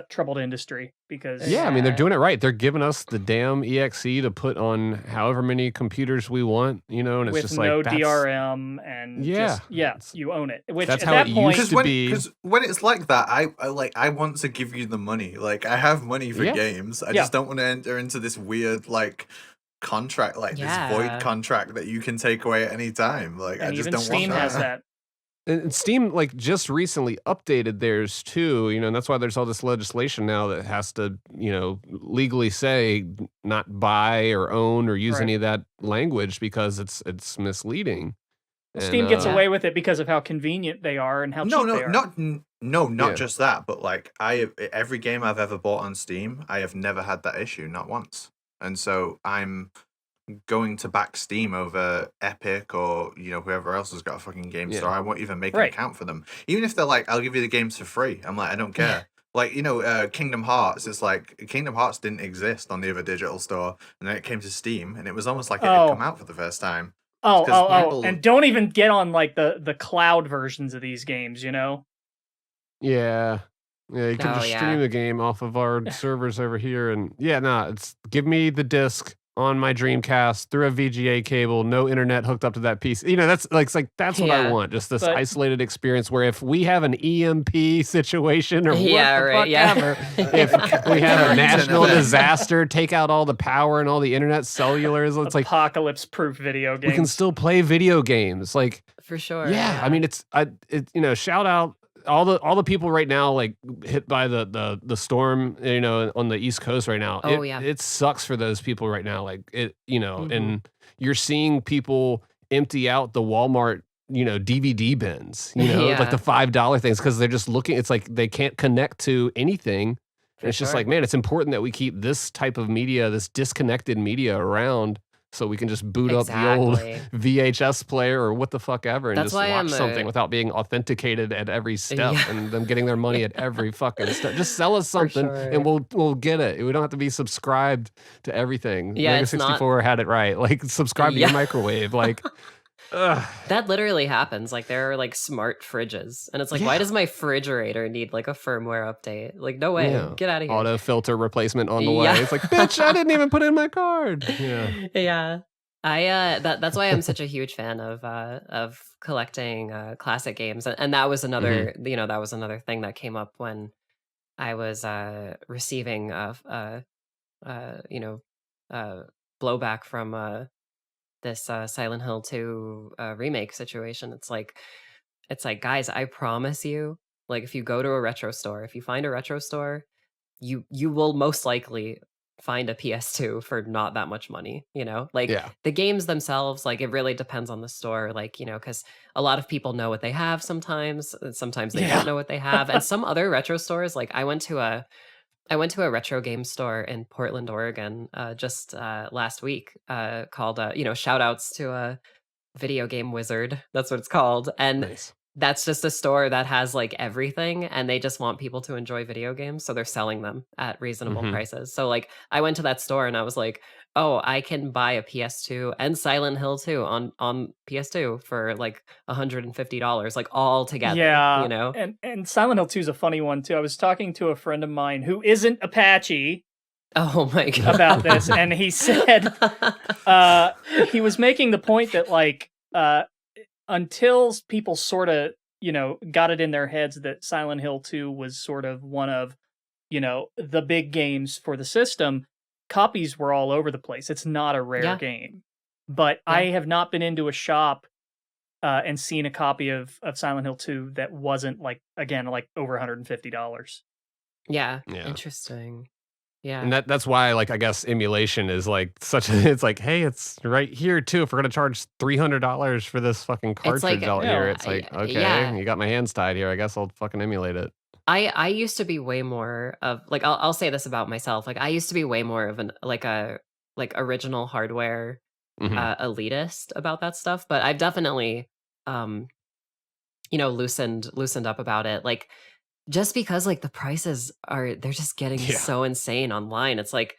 D: troubled industry, because
A: I mean, they're doing it right. They're giving us the damn EXE to put on however many computers we want, and it's
D: with
A: just
D: no
A: like
D: DRM and you own it. Which
A: that's
D: at
A: how
D: that
A: it
D: point,
A: used to be.
E: Because when it's like that, I want to give you the money. Like, I have money for games. I just don't want to enter into this weird contract, this void contract that you can take away at any time. Like, I just don't
D: Steam
E: want that.
D: has that.
A: And Steam just recently updated theirs too, and that's why there's all this legislation now that has to, legally say not buy or own or use any of that language because it's misleading.
D: Well, Steam gets away with it because of how convenient they are and how cheap they are.
E: Not just that, but every game I've ever bought on Steam, I have never had that issue, not once. And so I'm going to back Steam over Epic or whoever else has got a fucking game store. I won't even make an account for them, even if they're like, I'll give you the games for free. I'm like, I don't care. Kingdom Hearts, it's like Kingdom Hearts didn't exist on the other digital store, and then it came to Steam, and it was almost like it had come out for the first time.
D: And don't even get on the cloud versions of these games,
A: you can just stream a game off of our servers over here, and it's give me the disc on my Dreamcast through a VGA cable, no internet hooked up to that piece. That's that's what I want. Just this isolated experience where if we have an EMP situation or ever, if we have a national disaster, take out all the power and all the internet cellulars, it's like
D: apocalypse-proof video games.
A: We can still play video games,
B: for sure.
A: I mean, shout out all the people right now hit by the storm, on the East Coast right now. It sucks for those people right now. And you're seeing people empty out the Walmart, DVD bins, like the $5 things, because they're just looking. It's like they can't connect to anything. And it's just like, man, it's important that we keep this type of media, this disconnected media around, so we can just boot up the old VHS player or what the fuck ever and just watch something without being authenticated at every step and them getting their money at every fucking step. Just sell us something and we'll get it. We don't have to be subscribed to everything. Mega 64 had it right. Subscribe to your microwave.
B: That literally happens. There are smart fridges, and it's why does my refrigerator need a firmware update? No way, get out of here.
A: Auto filter replacement on the way. It's like, bitch, I didn't even put in my card.
B: That's why I'm such a huge fan of collecting classic games, and that was another that was another thing that came up when I was receiving blowback from this Silent Hill 2 remake situation. It's like, guys, I promise you, if you go to a retro store, if you find a retro store, you will most likely find a PS2 for not that much money, the games themselves, it really depends on the store, because a lot of people know what they have sometimes they don't know what they have. And some other retro stores, I went to a retro game store in Portland, Oregon, just last week, called, shout outs to a Video Game Wizard. That's what it's called. And that's just a store that has everything, and they just want people to enjoy video games. So they're selling them at reasonable prices. So I went to that store and I was like, oh, I can buy a PS2 and Silent Hill 2 on PS2 for $150, all together.
D: And Silent Hill 2 is a funny one too. I was talking to a friend of mine who isn't Apache.
B: Oh my god!
D: About this, and he said he was making the point that until people sort of got it in their heads that Silent Hill 2 was sort of one of the big games for the system, copies were all over the place. It's not a rare game, but I have not been into a shop and seen a copy of Silent Hill 2 that wasn't over $150.
B: Yeah, interesting. Yeah.
A: And that's why, like, I guess emulation is like such a, it's like, hey, it's right here too. If we're gonna charge $300 for this fucking cartridge out here, it's like, okay, you got my hands tied here. I guess I'll fucking emulate it.
B: I used to be way more of like I'll say this about myself. Like I used to be way more of an like original hardware elitist about that stuff, but I've definitely loosened up about it. Like just because like the prices they're just getting so insane online. It's like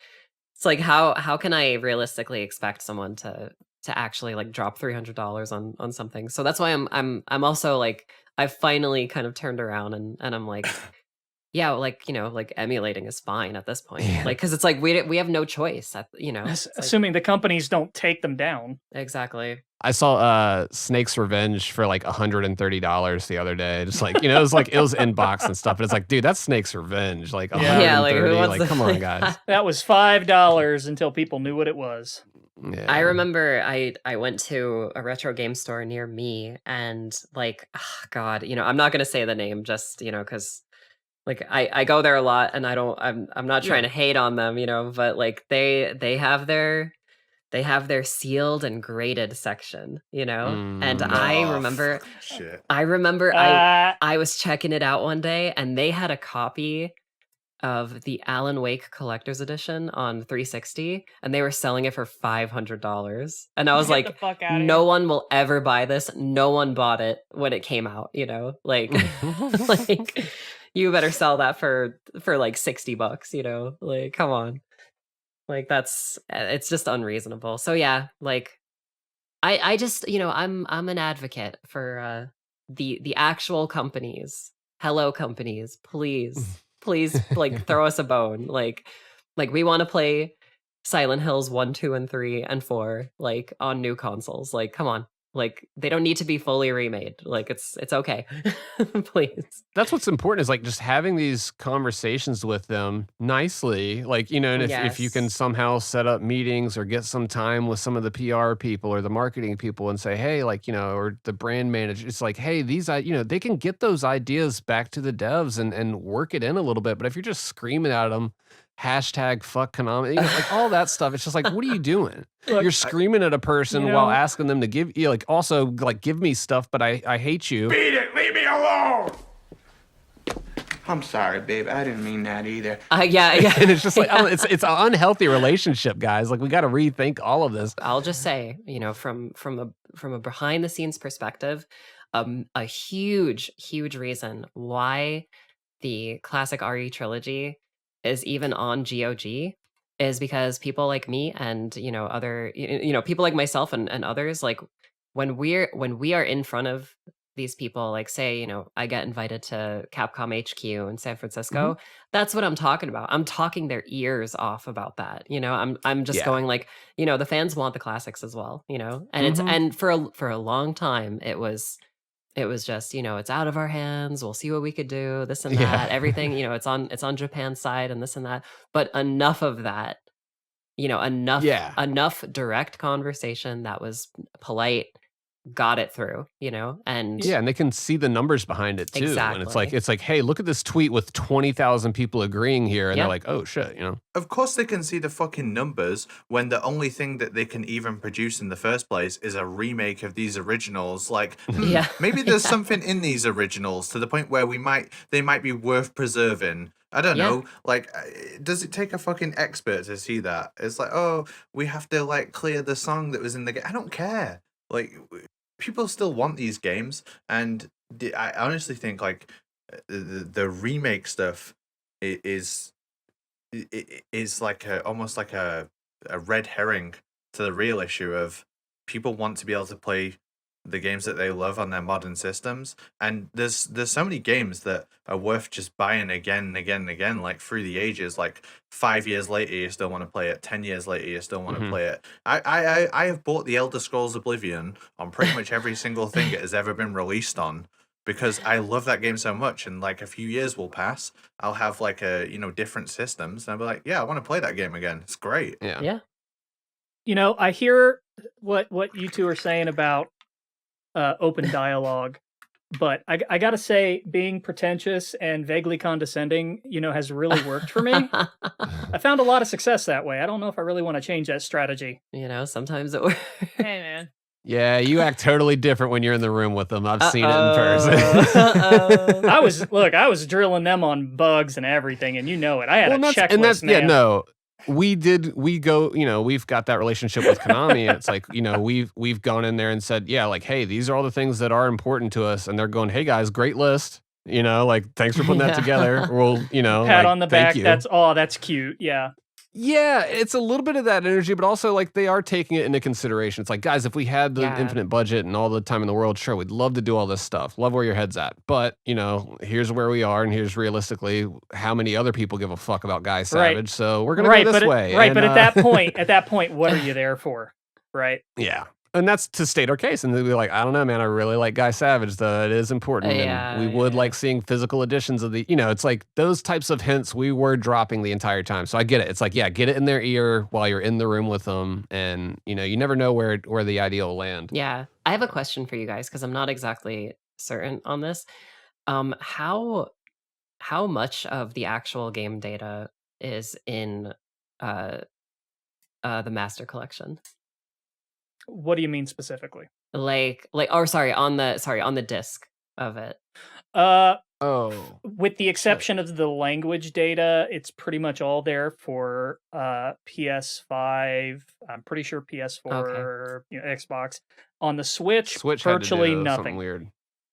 B: how can I realistically expect someone to actually like drop $300 on something? So that's why I'm also like I've finally kind of turned around and I'm like, yeah, like, like emulating is fine at this point. Like, cause it's like, we have no choice
D: assuming the companies don't take them down.
B: Exactly.
A: I saw Snake's Revenge for like $130 the other day. Just like, it was inbox and stuff, but it's like, dude, that's Snake's Revenge. Like, like come on, guys.
D: That was $5 until people knew what it was.
A: Yeah.
B: I remember I went to a retro game store near me and like, God, I'm not going to say the name just, cause like I go there a lot and I'm not trying to hate on them, but like they have their sealed and graded section, and I remember I was checking it out one day and they had a copy of the Alan Wake Collector's Edition on 360 and they were selling it for $500. And I was like, no one will ever buy this. No one bought it when it came out, like, like you better sell that for like $60, like, come on. Like it's just unreasonable. So yeah, like I just, I'm an advocate for the actual companies. Hello companies, please like throw us a bone. Like we want to play Silent Hills 1, 2, and 3, and 4 like on new consoles. Like come on. Like they don't need to be fully remade. Like it's okay. Please.
A: That's what's important is like just having these conversations with them nicely. Like, and if you can somehow set up meetings or get some time with some of the PR people or the marketing people and say, hey, like, or the brand manager, it's like, hey, these, they can get those ideas back to the devs and work it in a little bit. But if you're just screaming at them, hashtag fuck Konami, like all that stuff. It's just like, what are you doing? Look, you're screaming at a person while asking them to give you like also like give me stuff, but I hate you.
K: Beat it, leave me alone. I'm sorry, babe. I didn't mean that either.
B: Yeah.
A: And it's just like it's an unhealthy relationship, guys. Like we got to rethink all of this.
B: I'll just say, from a behind the scenes perspective, a huge reason why the classic RE trilogy is even on GOG is because people like me and other people like myself and others, like when we are in front of these people, like say I get invited to Capcom HQ in San Francisco, that's what I'm talking about. I'm talking their ears off about that. I'm just going like, the fans want the classics as well, and it's and for a long time it was just, it's out of our hands. We'll see what we could do, this and that, everything, it's on Japan's side and this and that. But enough of that, enough direct conversation that was polite, got it through, and
A: and they can see the numbers behind it too.
B: Exactly.
A: And it's like, hey, look at this tweet with 20,000 people agreeing here, and they're like, oh shit,
E: Of course they can see the fucking numbers when the only thing that they can even produce in the first place is a remake of these originals. Like, maybe there's something in these originals to the point where they might be worth preserving. I don't know. Like, does it take a fucking expert to see that? It's like, oh, we have to like clear the song that was in the game. I don't care. Like, people still want these games, and I honestly think like the remake stuff is like almost like a red herring to the real issue of people want to be able to play the games that they love on their modern systems, and there's so many games that are worth just buying again and again and again, like through the ages. Like 5 years later you still want to play it, 10 years later you still want to play it. I have bought the Elder Scrolls Oblivion on pretty much every single thing it has ever been released on, because I love that game so much. And like a few years will pass, I'll have like a different systems, and I'll be like, yeah, I want to play that game again. It's great.
B: Yeah.
D: I hear what you two are saying about open dialogue, but I gotta say, being pretentious and vaguely condescending, has really worked for me. I found a lot of success that way. I don't know if I really want to change that strategy.
B: Sometimes it works.
C: Hey, man.
A: Yeah, you act totally different when you're in the room with them. I've seen it in person.
D: I was drilling them on bugs and everything, and it. I had a checklist, man.
A: Yeah, no. We go, we've got that relationship with Konami. And it's like, we've gone in there and said, yeah, like, hey, these are all the things that are important to us. And they're going, hey guys, great list. Like, thanks for putting that together. We'll,
D: pat on the back. That's cute. Yeah.
A: Yeah, it's a little bit of that energy, but also like they are taking it into consideration. It's like, guys, if we had the infinite budget and all the time in the world, sure, we'd love to do all this stuff. Love where your head's at. But, here's where we are, and here's realistically how many other people give a fuck about Guy Savage.
D: Right.
A: So we're gonna go this way.
D: Right, but at that point, what are you there for? Right?
A: Yeah. And that's to state our case. And they'd be like, I don't know, man, I really like Guy Savage, though. It is important. And we would like seeing physical editions of the, it's like those types of hints we were dropping the entire time. So I get it. It's like, yeah, get it in their ear while you're in the room with them. And, you never know where the idea will land.
B: Yeah. I have a question for you guys because I'm not exactly certain on this. How much of the actual game data is in the Master Collection?
D: What do you mean specifically?
B: On the disc of it.
D: With the exception of the language data, it's pretty much all there for PS5. I'm pretty sure PS4, Xbox. On the Switch virtually
A: had to do
D: nothing.
A: Something weird.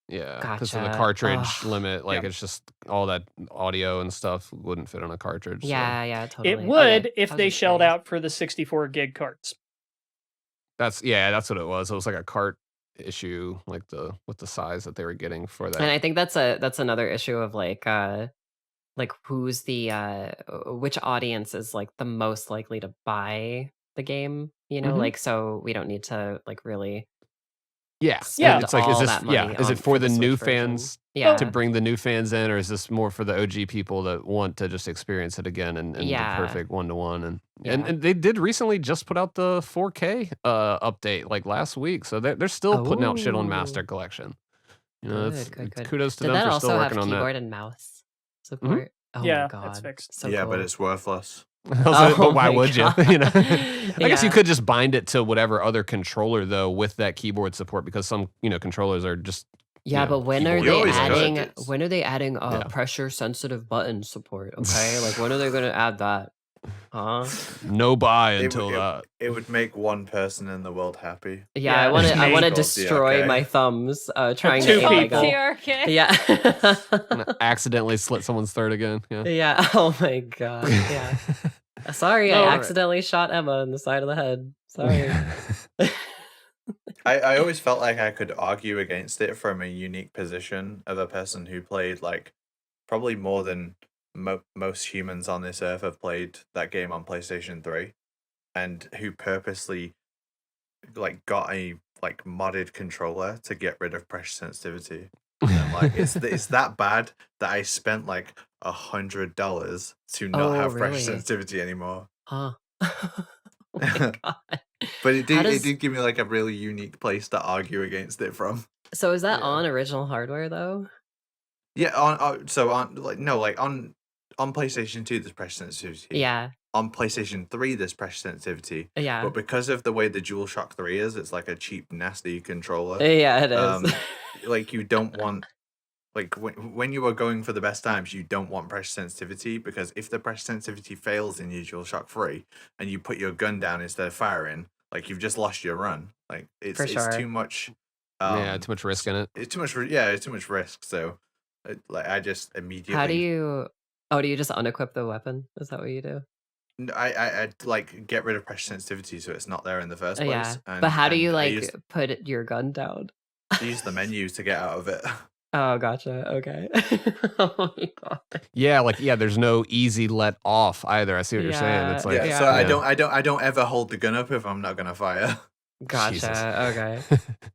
A: Yeah,
B: Gotcha.
A: because of the cartridge limit. Like it's just all that audio and stuff wouldn't fit on a cartridge.
B: Yeah, totally.
D: It would if they shelled out for the 64 gig carts.
A: That's what it was. It was like a cart issue, like with the size that they were getting for that.
B: And I think that's another issue of like who's the which audience is like the most likely to buy the game, like so we don't need to like really
A: It's like is it for the new fans to bring the new fans in, or is this more for the OG people that want to just experience it again and the perfect 1-to-1 and they did recently just put out the 4K update like last week, so they're still putting out shit on Master Collection.
B: Good.
A: Kudos to
B: Did
A: them
B: that
A: for
B: also
A: still
B: have
A: working on
B: keyboard
A: that.
B: and mouse support? Oh
D: Yeah,
B: my god,
D: that's fixed.
B: So
E: yeah,
B: cool.
E: but it's worthless.
A: But why would you?
B: God.
A: I guess you could just bind it to whatever other controller though with that keyboard support, because some controllers are just
B: but when are
E: keyboard.
B: they
E: You always
B: adding?
E: could.
B: When are they adding pressure sensitive button support? Okay, like when are they going to add that? Huh?
A: No buy
E: It
A: until
E: would-
A: that.
E: It would make one person in the world happy.
B: Yeah,
D: Yeah,
B: I want to. I want to
E: Called
B: destroy
E: DRK.
B: my thumbs trying
D: Two
B: to
D: people.
B: illegal.
C: TRK.
B: Yeah.
A: Gonna accidentally slit someone's throat again. Yeah.
B: Yeah. Oh my god. Yeah. Sorry,
D: No,
B: I
D: right.
B: accidentally shot Emma in the side of the head. Sorry.
E: I always felt like I could argue against it from a unique position of a person who played like probably more than most humans on this earth have played that game on PlayStation 3, and who purposely like got a like modded controller to get rid of pressure sensitivity. And like it's that bad that I spent like $100 to not have
B: really?
E: pressure sensitivity anymore.
B: Huh. Oh my god.
E: But it
B: How
E: did
B: does-
E: it did give me like a really unique place to argue against it from.
B: So is that
A: Yeah.
B: on original hardware though?
E: Yeah, on PlayStation 2 there's pressure sensitivity.
B: Yeah.
E: On PlayStation 3 there's pressure sensitivity.
B: Yeah.
E: But because of the way the DualShock 3 is, it's like a cheap, nasty controller.
B: Yeah, it is.
E: Like you don't want like when you are going for the best times, you don't want pressure sensitivity, because if the pressure sensitivity fails in your DualShock 3 and you put your gun down instead of firing, like you've just lost your run. Like it's
B: For sure.
E: too much.
A: Too much risk in it.
E: It's too much. It's too much risk. So, like I just immediately.
B: How do you? Oh, do you just unequip the weapon? Is that what you do?
E: I like get rid of pressure sensitivity so it's not there in the first place.
B: Yeah.
E: And,
B: But how do
E: and
B: you
E: I
B: like put your gun down?
E: use the menu to get out of it?
B: Oh, gotcha. Okay. Oh my god.
A: Yeah, there's no easy let off either. I see what you're saying. It's like
E: Yeah, so I don't ever hold the gun up if I'm not gonna fire.
B: Gotcha.
A: Jesus.
B: Okay.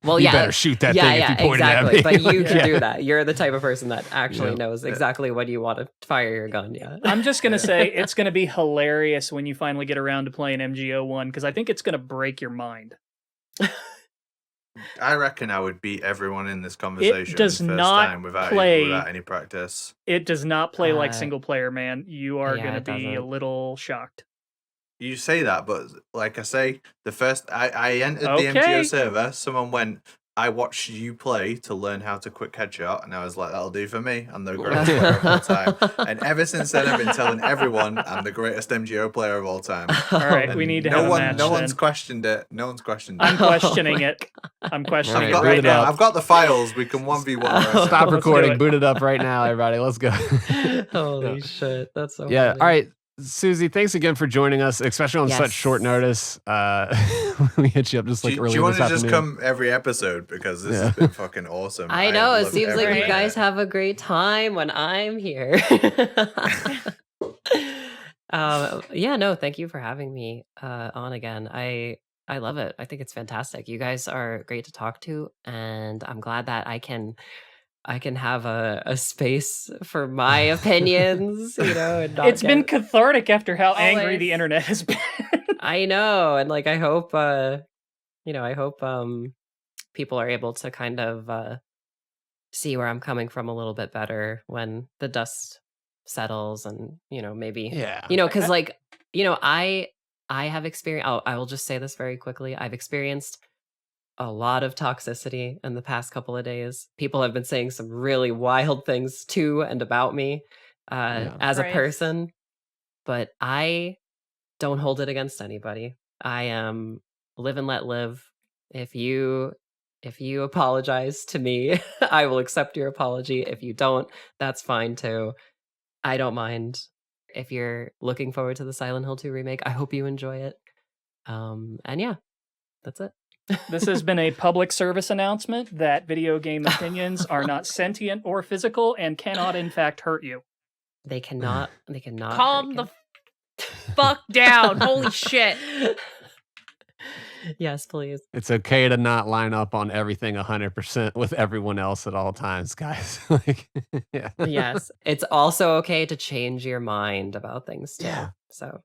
B: Well,
A: You
B: yeah.
A: better shoot that thing if you point
B: exactly.
A: it at me.
B: But you can
A: Yeah.
B: do that. You're the type of person that actually
A: Yeah.
B: knows exactly when you want to fire your gun. Yeah.
D: I'm just gonna say it's gonna be hilarious when you finally get around to playing MGO1, because I think it's gonna break your mind.
E: I reckon I would beat everyone in this conversation
D: does
E: first
D: not
E: time without any practice.
D: It does not play like single player, man. You are
B: yeah,
D: going to
B: it
D: be a
B: doesn't.
D: little shocked.
E: You say that, but like I say, the first I entered the
D: Okay.
E: MTO server, someone went, I watched you play to learn how to quick headshot, and I was like, that'll do for me. I'm the greatest player of all time. And ever since then, I've been telling everyone I'm the greatest MGO player of all time.
D: All right,
E: And
D: we need to have a match
E: No one's
D: then.
E: questioned it. No one's questioned it.
D: I'm questioning it. I'm questioning it
A: Alright,
D: right
A: boot it
D: now.
A: up.
E: I've got the files. We can 1v1.
A: Stop
D: Let's do
A: recording.
D: it.
A: Boot it up right now, everybody. Let's go.
B: Holy shit, that's so
A: Yeah.
B: funny.
A: All right. Suzi, thanks again for joining us, especially on such short
B: Yes.
A: notice. We hit you up just like
E: Do
A: earlier
E: you want
A: this
E: to just
A: afternoon.
E: come every episode because this has been fucking awesome.
B: I know, it
E: love
B: seems like
E: every
B: you guys
E: minute.
B: have a great time when I'm here. Yeah, no, thank you for having me on again. I love it. I think it's fantastic. You guys are great to talk to, and I'm glad that I can have a space for my opinions, you know, and not
D: It's been
B: get-
D: cathartic after how angry
C: Always.
D: the internet has been.
B: I know, and like I hope I hope people are able to kind of see where I'm coming from a little bit better when the dust settles, and maybe
A: Yeah.
B: because like I have experienced. I will just say this very quickly. I've experienced a lot of toxicity in the past couple of days. People have been saying some really wild things to and about me as a
C: Right.
B: person, but I don't hold it against anybody. I am live and let live. If you apologize to me, I will accept your apology. If you don't, that's fine too. I don't mind. If you're looking forward to the Silent Hill 2 remake, I hope you enjoy it. And yeah, that's it.
D: This has been a public service announcement that video game opinions are not sentient or physical and cannot in fact hurt you.
B: They cannot.
C: Calm the fuck down. Holy shit.
B: Yes, please.
A: It's okay to not line up on everything 100% with everyone else at all times, guys. Like, yeah.
B: Yes. It's also okay to change your mind about things too.
A: Yeah.
B: So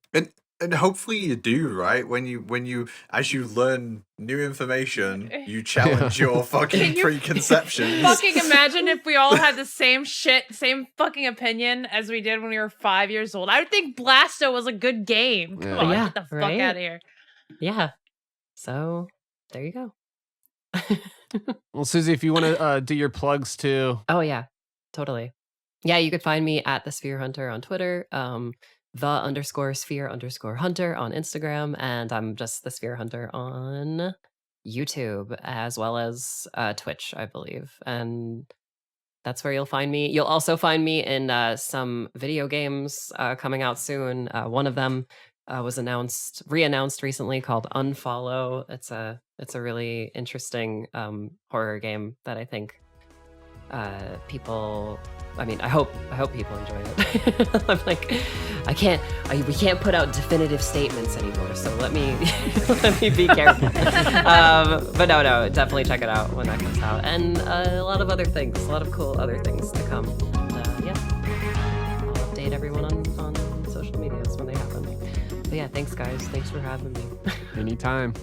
E: And hopefully you do, right? When you as you learn new information, you challenge your
C: Can
E: fucking
C: you
E: preconceptions.
C: fucking imagine if we all had the same fucking opinion as we did when we were 5 years old? I would think Blasto was a good game. Come
A: Yeah.
C: on,
B: Yeah,
C: get the fuck
B: right?
C: out of here.
B: yeah. So there you go.
A: Well, Suzi, if you want to do your plugs too.
B: Oh yeah, totally. Yeah, you could find me at the Sphere Hunter on Twitter, _Sphere_Hunter on Instagram, and I'm just the Sphere Hunter on YouTube as well as Twitch, I believe. And that's where you'll find me. You'll also find me in some video games coming out soon. One of them was re-announced recently, called Unfollow. It's a really interesting horror game that I think people. I mean, I hope people enjoy it. I'm like, we can't put out definitive statements anymore. So let me be careful. But no, definitely check it out when that comes out, and a lot of other things, a lot of cool other things to come. And yeah, I'll update everyone on social medias when they happen. But yeah, thanks guys. Thanks for having me.
A: Anytime.